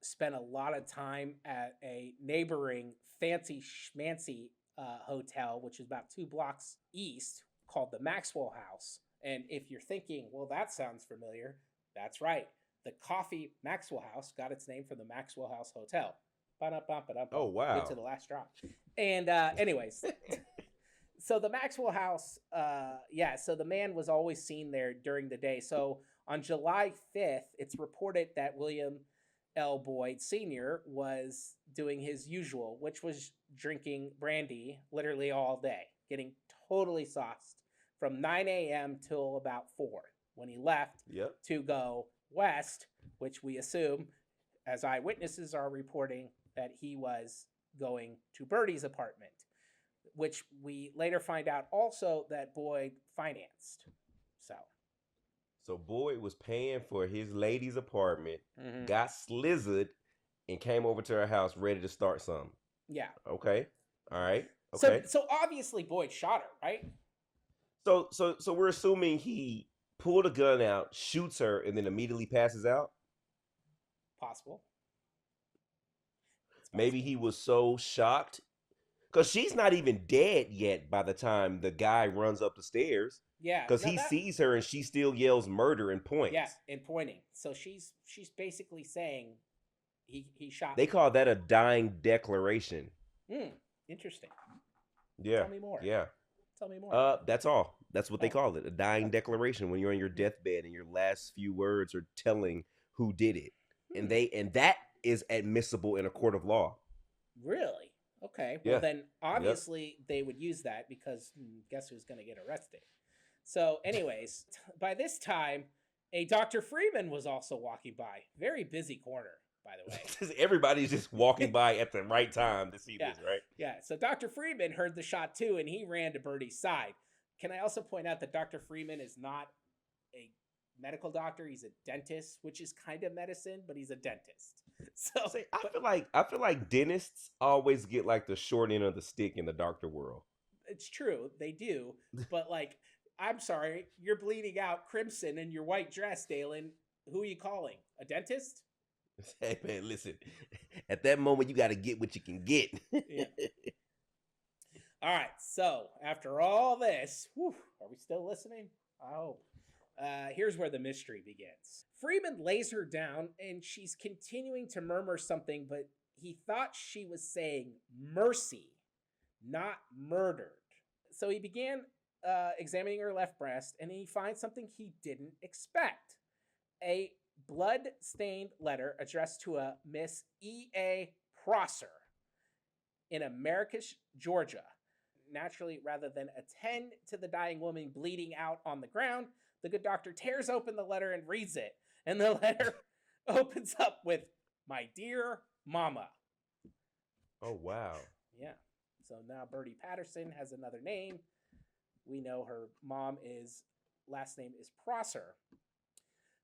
spent a lot of time at a neighboring fancy schmancy hotel, which is about 2 blocks east, called the Maxwell House. And if you're thinking, well, that sounds familiar, that's right. The Coffee Maxwell House got its name from the Maxwell House Hotel. Oh, wow. Good to the last drop. And anyways, so the Maxwell House, so the man was always seen there during the day. So on July 5th, it's reported that William L. Boyd Sr. was doing his usual, which was drinking brandy literally all day, getting totally sauced from 9 a.m. till about 4 when he left to go west, which we assume, as eyewitnesses are reporting, that he was going to Birdie's apartment, which we later find out also that Boyd financed. So Boyd was paying for his lady's apartment, Mm-hmm. got slizzard, and came over to her house ready to start something. Yeah. Okay. All right. Okay. So obviously Boyd shot her, right? So we're assuming he pulled a gun out, shoots her, and then immediately passes out. Possible. Maybe he was so shocked because she's not even dead yet by the time the guy runs up the stairs. Yeah. Because he sees her and she still yells murder and points. Yeah, and pointing. So she's basically saying he shot. They call that a dying declaration. Interesting. Yeah. Tell me more. Yeah. Tell me more. That's all. That's what they call it. A dying declaration when you're on your deathbed and your last few words are telling who did it. And that is admissible in a court of law. Really? Okay. Well, then obviously they would use that because guess who's going to get arrested? So anyways, by this time, a Dr. Freeman was also walking by. Very busy corner, by the way. Everybody's just walking by at the right time to see this, right? Yeah. So Dr. Freeman heard the shot too, and he ran to Birdie's side. Can I also point out that Dr. Freeman is not a medical doctor? He's a dentist, which is kind of medicine, but he's a dentist. So I feel like dentists always get like the short end of the stick in the doctor world. It's true, they do, but like, I'm sorry, you're bleeding out crimson in your white dress, Dalen. Who are you calling? A dentist? Hey man, listen. At that moment, you got to get what you can get. Yeah. All right. So after all this, are we still listening? I hope. Here's where the mystery begins. Freeman lays her down, and she's continuing to murmur something, but he thought she was saying mercy, not murdered. So he began examining her left breast, and he finds something he didn't expect. A blood-stained letter addressed to a Miss E.A. Prosser in Americus, Georgia. Naturally, rather than attend to the dying woman bleeding out on the ground, the good doctor tears open the letter and reads it. And the letter opens up with, "My dear mama." Oh, wow. Yeah. So now Birdie Patterson has another name. We know her last name is Prosser.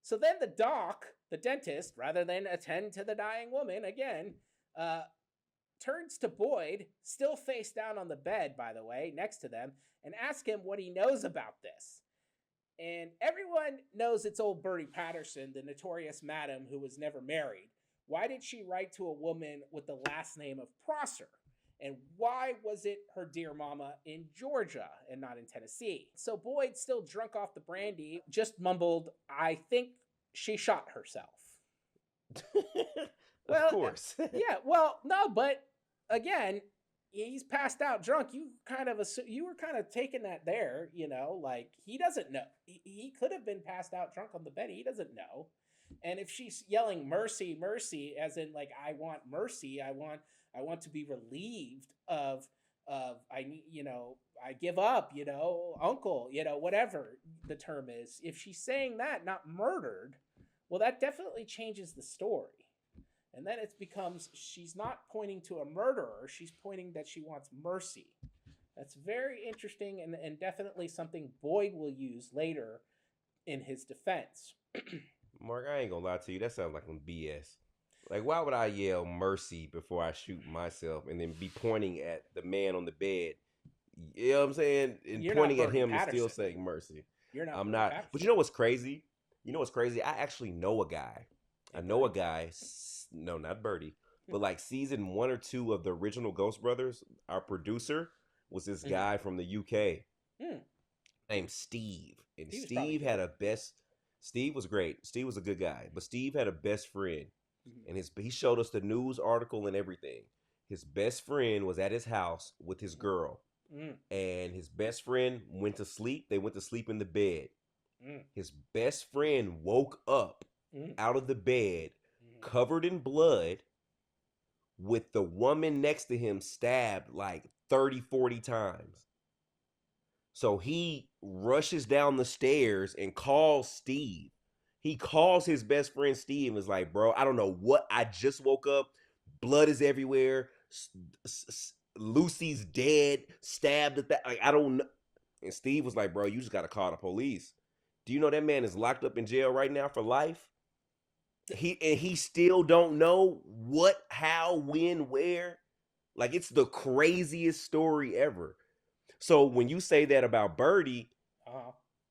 So then the doc, the dentist, rather than attend to the dying woman again, turns to Boyd, still face down on the bed, by the way, next to them, and asks him what he knows about this. And everyone knows it's old Birdie Patterson, the notorious madam who was never married. Why did she write to a woman with the last name of Prosser? And why was it her dear mama in Georgia and not in Tennessee? So Boyd, still drunk off the brandy, just mumbled, "I think she shot herself." Of course. Yeah, well, no, but again, he's passed out drunk. You were kind of taking that there, like he doesn't know. He could have been passed out drunk on the bed. He doesn't know. And if she's yelling mercy, mercy, as in like, I want mercy, I want to be relieved of I need, I give up, uncle, whatever the term is. If she's saying that, not murdered, well, that definitely changes the story. And then it becomes, she's not pointing to a murderer, she's pointing that she wants mercy. That's very interesting and definitely something Boyd will use later in his defense. Mark, I ain't gonna lie to you. That sounds like some BS. Like, why would I yell mercy before I shoot myself and then be pointing at the man on the bed You know what I'm saying? And You're not pointing at Birdie him and still Patterson. saying mercy. You're not I'm Birdie not. Patterson. But you know what's crazy? You know what's crazy? I actually know a guy. I know a guy. No, not Birdie. But like season 1 or 2 of the original Ghost Brothers, our producer was this guy from the UK named Steve. And He was Steve had a best. Steve was great. Steve was a good guy. But Steve had a best friend. And he showed us the news article and everything. His best friend was at his house with his girl. And his best friend went to sleep. They went to sleep in the bed. His best friend woke up out of the bed covered in blood with the woman next to him stabbed like 30, 40 times. So he rushes down the stairs and calls Steve. He calls his best friend Steve and is like, bro, I don't know what. I just woke up. Blood is everywhere. Lucy's dead. Stabbed at that. Like, I don't know. And Steve was like, bro, you just got to call the police. Do you know that man is locked up in jail right now for life? He still don't know what, how, when, where. Like, it's the craziest story ever. So when you say that about Birdie,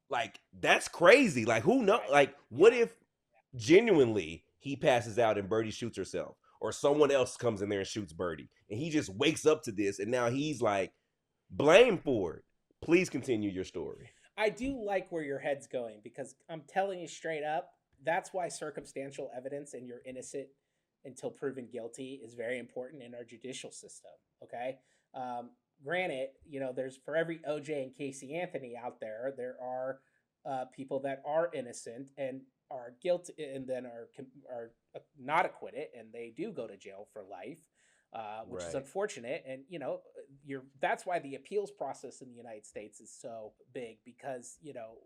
like, that's crazy. Like, who knows? Like, what if genuinely he passes out and Birdie shoots herself, or someone else comes in there and shoots Birdie, and he just wakes up to this, and now he's like blamed for it? Please continue your story. I do like where your head's going, because I'm telling you straight up, that's why circumstantial evidence and you're innocent until proven guilty is very important in our judicial system. Okay. Granted, you know, there's, for every OJ and Casey Anthony out there, there are people that are innocent and are guilty, and then are not acquitted, and they do go to jail for life, which is unfortunate. And you know, that's why the appeals process in the United States is so big, because you know,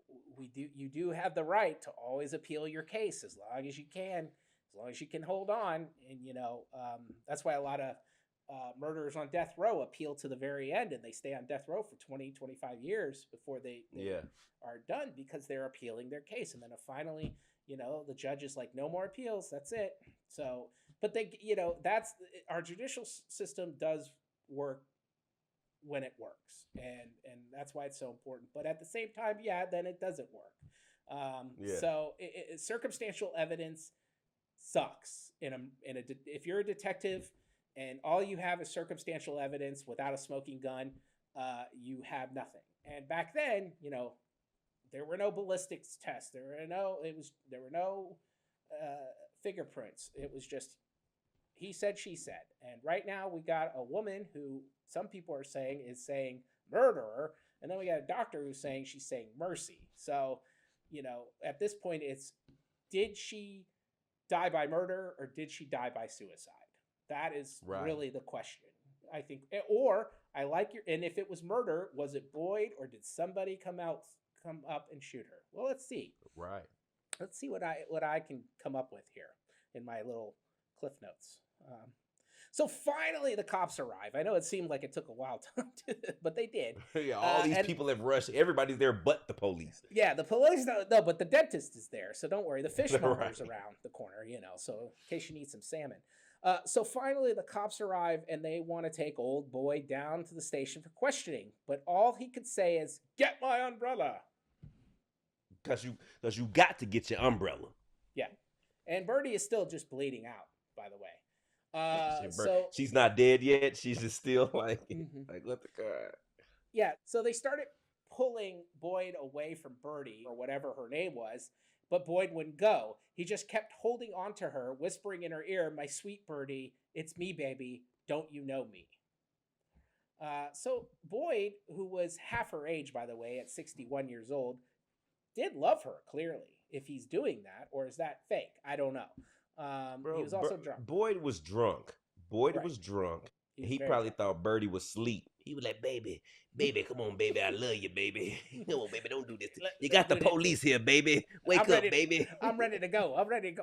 you do have the right to always appeal your case as long as you can, as long as you can hold on. And you know, that's why a lot of murderers on death row appeal to the very end, and they stay on death row for 20, 25 years before they are done, because they're appealing their case. And then finally, you know, the judge is like, no more appeals, that's it. So, but they, you know, that's, our judicial system does work when it works, and that's why it's so important. But at the same time, then it doesn't work. So circumstantial evidence sucks if you're a detective and all you have is circumstantial evidence without a smoking gun, you have nothing. And back then, you know, there were no ballistics tests. There were no fingerprints. It was just he said, she said. And right now we got a woman who some people are saying is saying murderer, and then we got a doctor who's saying she's saying mercy. So, you know, at this point, it's, did she die by murder or did she die by suicide? That is really the question, I think. Or I like your, and if it was murder, was it Boyd, or did somebody come up and shoot her? Well, let's see. Let's see what I can come up with here in my little cliff notes. So finally, the cops arrive. I know it seemed like it took a while, but they did. All these people have rushed. Everybody's there but the police. Yeah, the police, no, but the dentist is there, so don't worry. The fishmonger's around the corner, you know, so in case you need some salmon. So finally, the cops arrive, and they want to take old Boyd down to the station for questioning. But all he could say is, "Get my umbrella." Because you got to get your umbrella. Yeah. And Birdie is still just bleeding out, by the way. So she's not dead yet. She's just still like let the car. Yeah. So they started pulling Boyd away from Birdie, or whatever her name was, but Boyd wouldn't go. He just kept holding on to her, whispering in her ear, "My sweet Birdie, it's me, baby. Don't you know me?" So Boyd, who was half her age, by the way, at 61 years old, did love her, clearly. If he's doing that, or is that fake? I don't know. Bro, he was also drunk. Boyd was drunk. Was drunk. He probably thought Birdie was asleep. He was like, baby, come on, baby. I love you, baby. Come on, baby, don't do this. You got the police here, baby. Wake up, baby. I'm ready to go.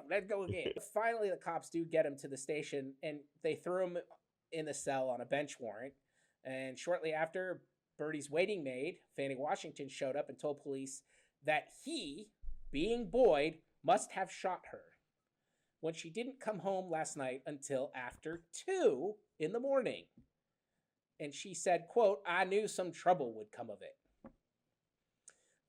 Let's go again. Finally, the cops do get him to the station, and they threw him in the cell on a bench warrant. And shortly after, Birdie's waiting maid, Fanny Washington, showed up and told police that he, being Boyd, must have shot her when she didn't come home last night until after 2 in the morning. And she said, quote, "I knew some trouble would come of it."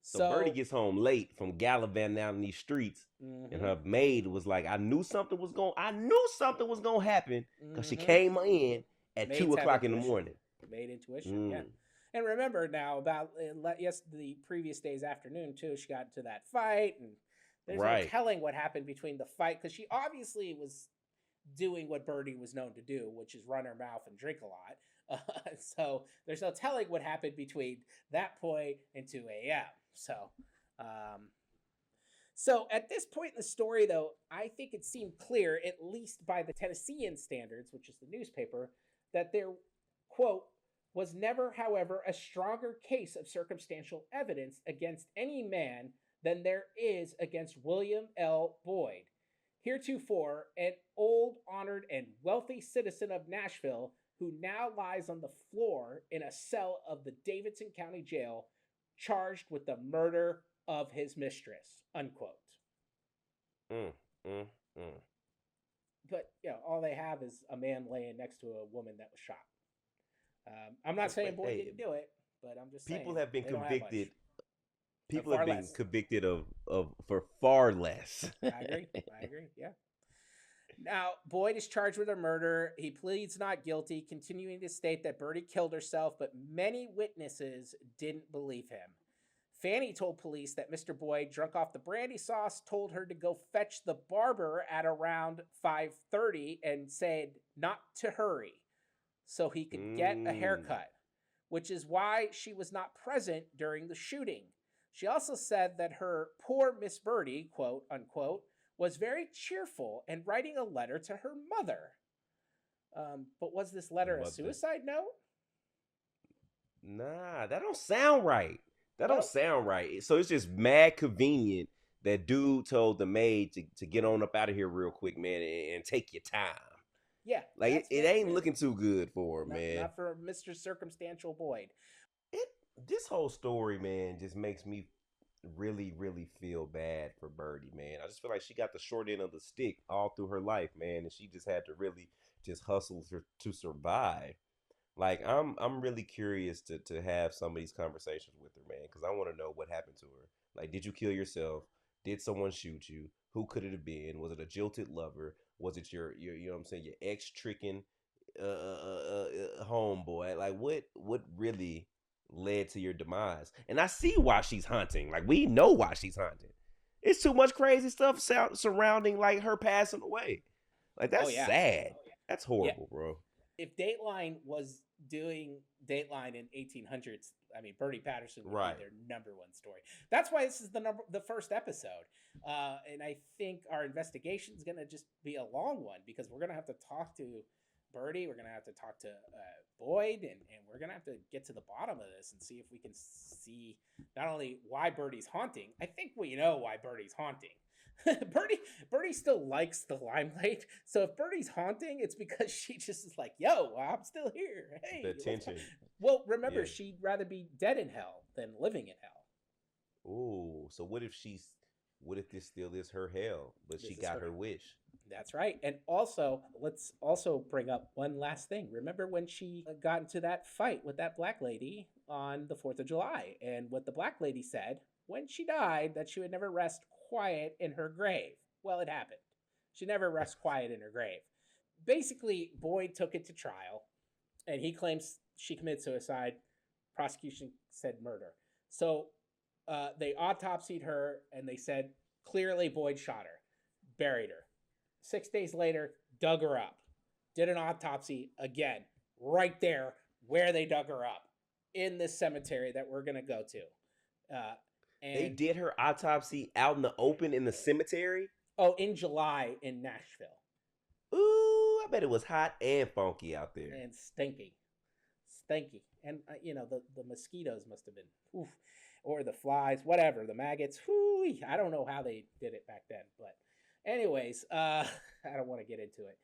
So Birdie gets home late from gallivanting out in these streets, and her maid was like, I knew something was gonna happen, because she came in at Maids 2:00 in the morning. Maid intuition, yeah. And remember now about the previous day's afternoon too, she got into that fight, and there's no telling what happened between the fight, because she obviously was doing what Birdie was known to do, which is run her mouth and drink a lot. So there's no telling what happened between that point and 2 a.m. So at this point in the story, though, I think it seemed clear, at least by the Tennessean Standards, which is the newspaper, that there, quote, was never, however, a stronger case of circumstantial evidence against any man than there is against William L. Boyd, heretofore an old, honored, and wealthy citizen of Nashville, who now lies on the floor in a cell of the Davidson County Jail, charged with the murder of his mistress, unquote. But, all they have is a man laying next to a woman that was shot. I'm not saying Boyd didn't do it, but I'm just saying. People have been convicted. People have been convicted of for far less. I agree, yeah. Now, Boyd is charged with a murder. He pleads not guilty, continuing to state that Birdie killed herself, but many witnesses didn't believe him. Fanny told police that Mr. Boyd, drunk off the brandy sauce, told her to go fetch the barber at around 5:30 and said not to hurry so he could get a haircut, which is why she was not present during the shooting. She also said that her poor Miss Birdie, quote unquote, was very cheerful and writing a letter to her mother. But was this letter a suicide note? Nah, that don't sound right. Don't sound right. So it's just mad convenient that dude told the maid to get on up out of here real quick, man, and take your time. Yeah. Like, it ain't looking too good for him, man. Not for Mr. Circumstantial Boyd. This whole story, man, just makes me really, really feel bad for Birdie, man. I just feel like she got the short end of the stick all through her life, man, and she just had to really just hustle to survive. Like, I'm really curious to have some of these conversations with her, man, because I want to know what happened to her. Like, did you kill yourself? Did someone shoot you? Who could it have been? Was it a jilted lover? Was it your you know what I'm saying, your ex tricking homeboy? Like, what really led to your demise? And I see why she's hunting. Like, we know why she's hunting. It's too much crazy stuff surrounding, like, her passing away. Like, that's sad. That's horrible, bro. If Dateline was doing Dateline in 1800s, I mean, Birdie Patterson would be their number one story. That's why this is the first episode. And I think our investigation is going to just be a long one, because we're going to have to talk to Birdie, we're going to have to talk to Boyd, and we're going to have to get to the bottom of this and see if we can see not only why Birdie's haunting. I think we know why Birdie's haunting. Birdie still likes the limelight. So if Birdie's haunting, it's because she just is like, yo, I'm still here. Hey, the attention. Well, remember, she'd rather be dead in hell than living in hell. Ooh, so what if this still is her hell, but she got her wish? That's right. And also, let's also bring up one last thing. Remember when she got into that fight with that black lady on the 4th of July, and what the black lady said when she died, that she would never rest quiet in her grave. Well, it happened. She never rests quiet in her grave. Basically, Boyd took it to trial, and he claims she committed suicide. Prosecution said murder. So they autopsied her, and they said clearly Boyd shot her, buried her. 6 days later, dug her up, did an autopsy again, right there where they dug her up, in this cemetery that we're going to go to. And they did her autopsy out in the open in the cemetery? Oh, in July in Nashville. Ooh, I bet it was hot and funky out there. And stinky. And, the mosquitoes must have been, oof, or the flies, whatever, the maggots. Whoo, I don't know how they did it back then. But anyways, I don't want to get into it.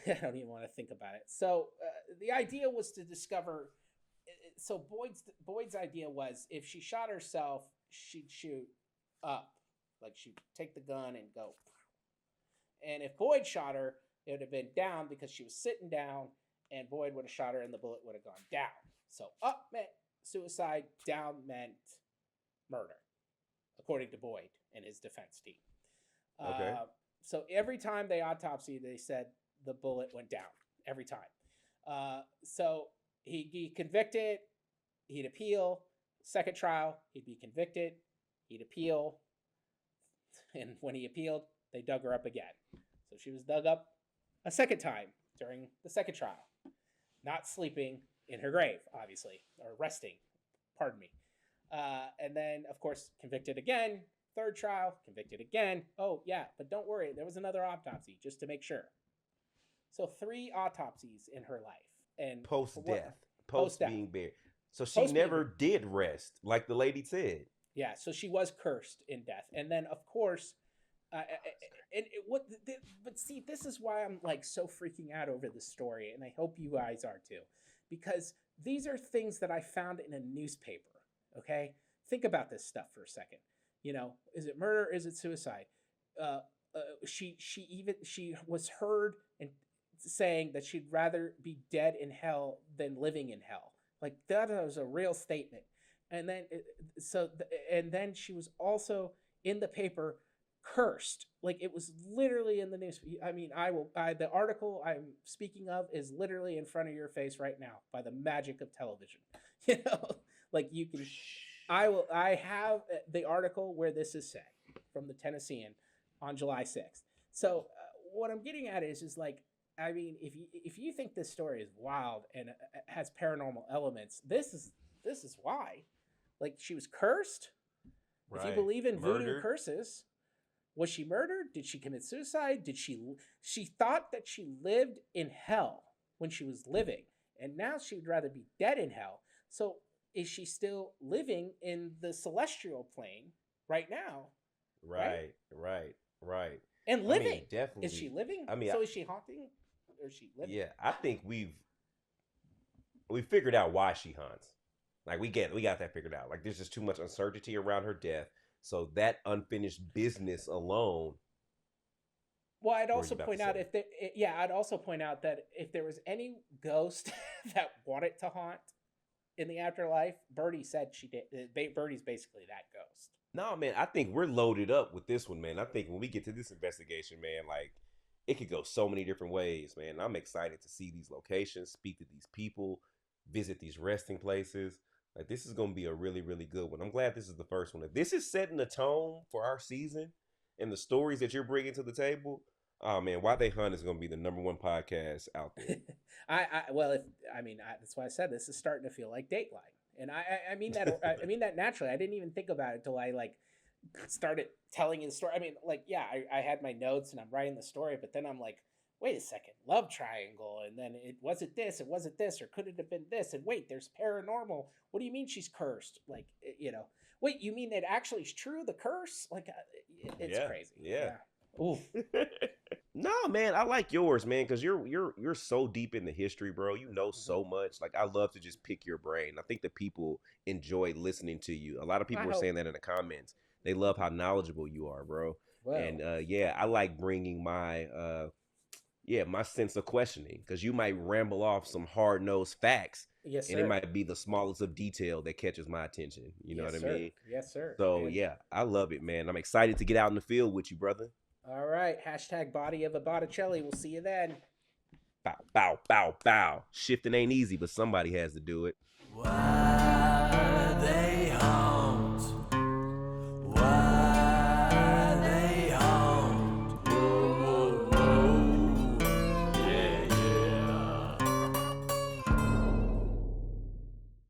I don't even want to think about it. So the idea was to discover, so Boyd's idea was, if she shot herself, she'd shoot up, like she'd take the gun and go. And if Boyd shot her, it would have been down, because she was sitting down and Boyd would have shot her and the bullet would have gone down. So up meant suicide, down meant murder, according to Boyd and his defense team. Okay. So every time they autopsied, they said the bullet went down every time. So he'd be convicted, he'd appeal. Second trial, he'd be convicted, he'd appeal. And when he appealed, they dug her up again. So she was dug up a second time during the second trial. Not sleeping in her grave, obviously, or resting, pardon me. And then, of course, convicted again. Third trial, convicted again. Oh, yeah, but don't worry, there was another autopsy just to make sure. So 3 autopsies in her life. And Post-death. Post-death. Being buried. So she never did rest, like the lady said. Yeah, so she was cursed in death. And then, of course, but see, this is why I'm like so freaking out over this story, and I hope you guys are too, because these are things that I found in a newspaper. Okay, think about this stuff for a second. You know, is it murder? Is it suicide? She was heard in saying that she'd rather be dead in hell than living in hell. Like that was a real statement. And then then she was also in the paper cursed. Like it was literally in the news. I mean, the article I'm speaking of is literally in front of your face right now by the magic of television. You know, like you can, I have the article where this is said from the Tennessean on July 6th. So what I'm getting at is like, I mean, if you think this story is wild and has paranormal elements, this is why. Like she was cursed. Right. If you believe in voodoo curses, was she murdered? Did she commit suicide? She thought that she lived in hell when she was living, and now she would rather be dead in hell. So is she still living in the celestial plane right now? Right. And living. I mean, definitely. Is she living? I mean, so is she haunting? Or is she living? Yeah, I think we figured out why she haunts. Like we got that figured out. Like there's just too much uncertainty around her death. So that unfinished business alone. Well, I'd also point out that if there was any ghost that wanted to haunt in the afterlife, Birdie said she did. Birdie's basically that ghost. No, man, I think we're loaded up with this one, man. I think when we get to this investigation, man, like it could go so many different ways, man. I'm excited to see these locations, speak to these people, visit these resting places. Like this is going to be a really, really good one. I'm glad this is the first one. If this is setting the tone for our season and the stories that you're bringing to the table, oh man, Why They Hunt is going to be the #1 podcast out there. That's why I said this is starting to feel like Dateline. And I mean that naturally. I didn't even think about it until I like started telling you the story. I mean, like, yeah, I had my notes and I'm writing the story, but then I'm like, wait a second, love triangle, and then it wasn't this, or could it have been this? And wait, there's paranormal. What do you mean she's cursed? Like, you know, wait, you mean it actually is true, the curse? Like, it's crazy. Yeah. Oof. No, man, I like yours, man, because you're so deep in the history, bro. You know so much. Like, I love to just pick your brain. I think that people enjoy listening to you. A lot of people were saying that in the comments. They love how knowledgeable you are, bro. Wow. And I like bringing my my sense of questioning, because you might ramble off some hard-nosed facts. Yes, sir. And it might be the smallest of detail that catches my attention. You know what I mean? Yes, sir. So, I love it, man. I'm excited to get out in the field with you, brother. All right. #body of a Botticelli. We'll see you then. Bow, bow, bow, bow. Shifting ain't easy, but somebody has to do it. Wow.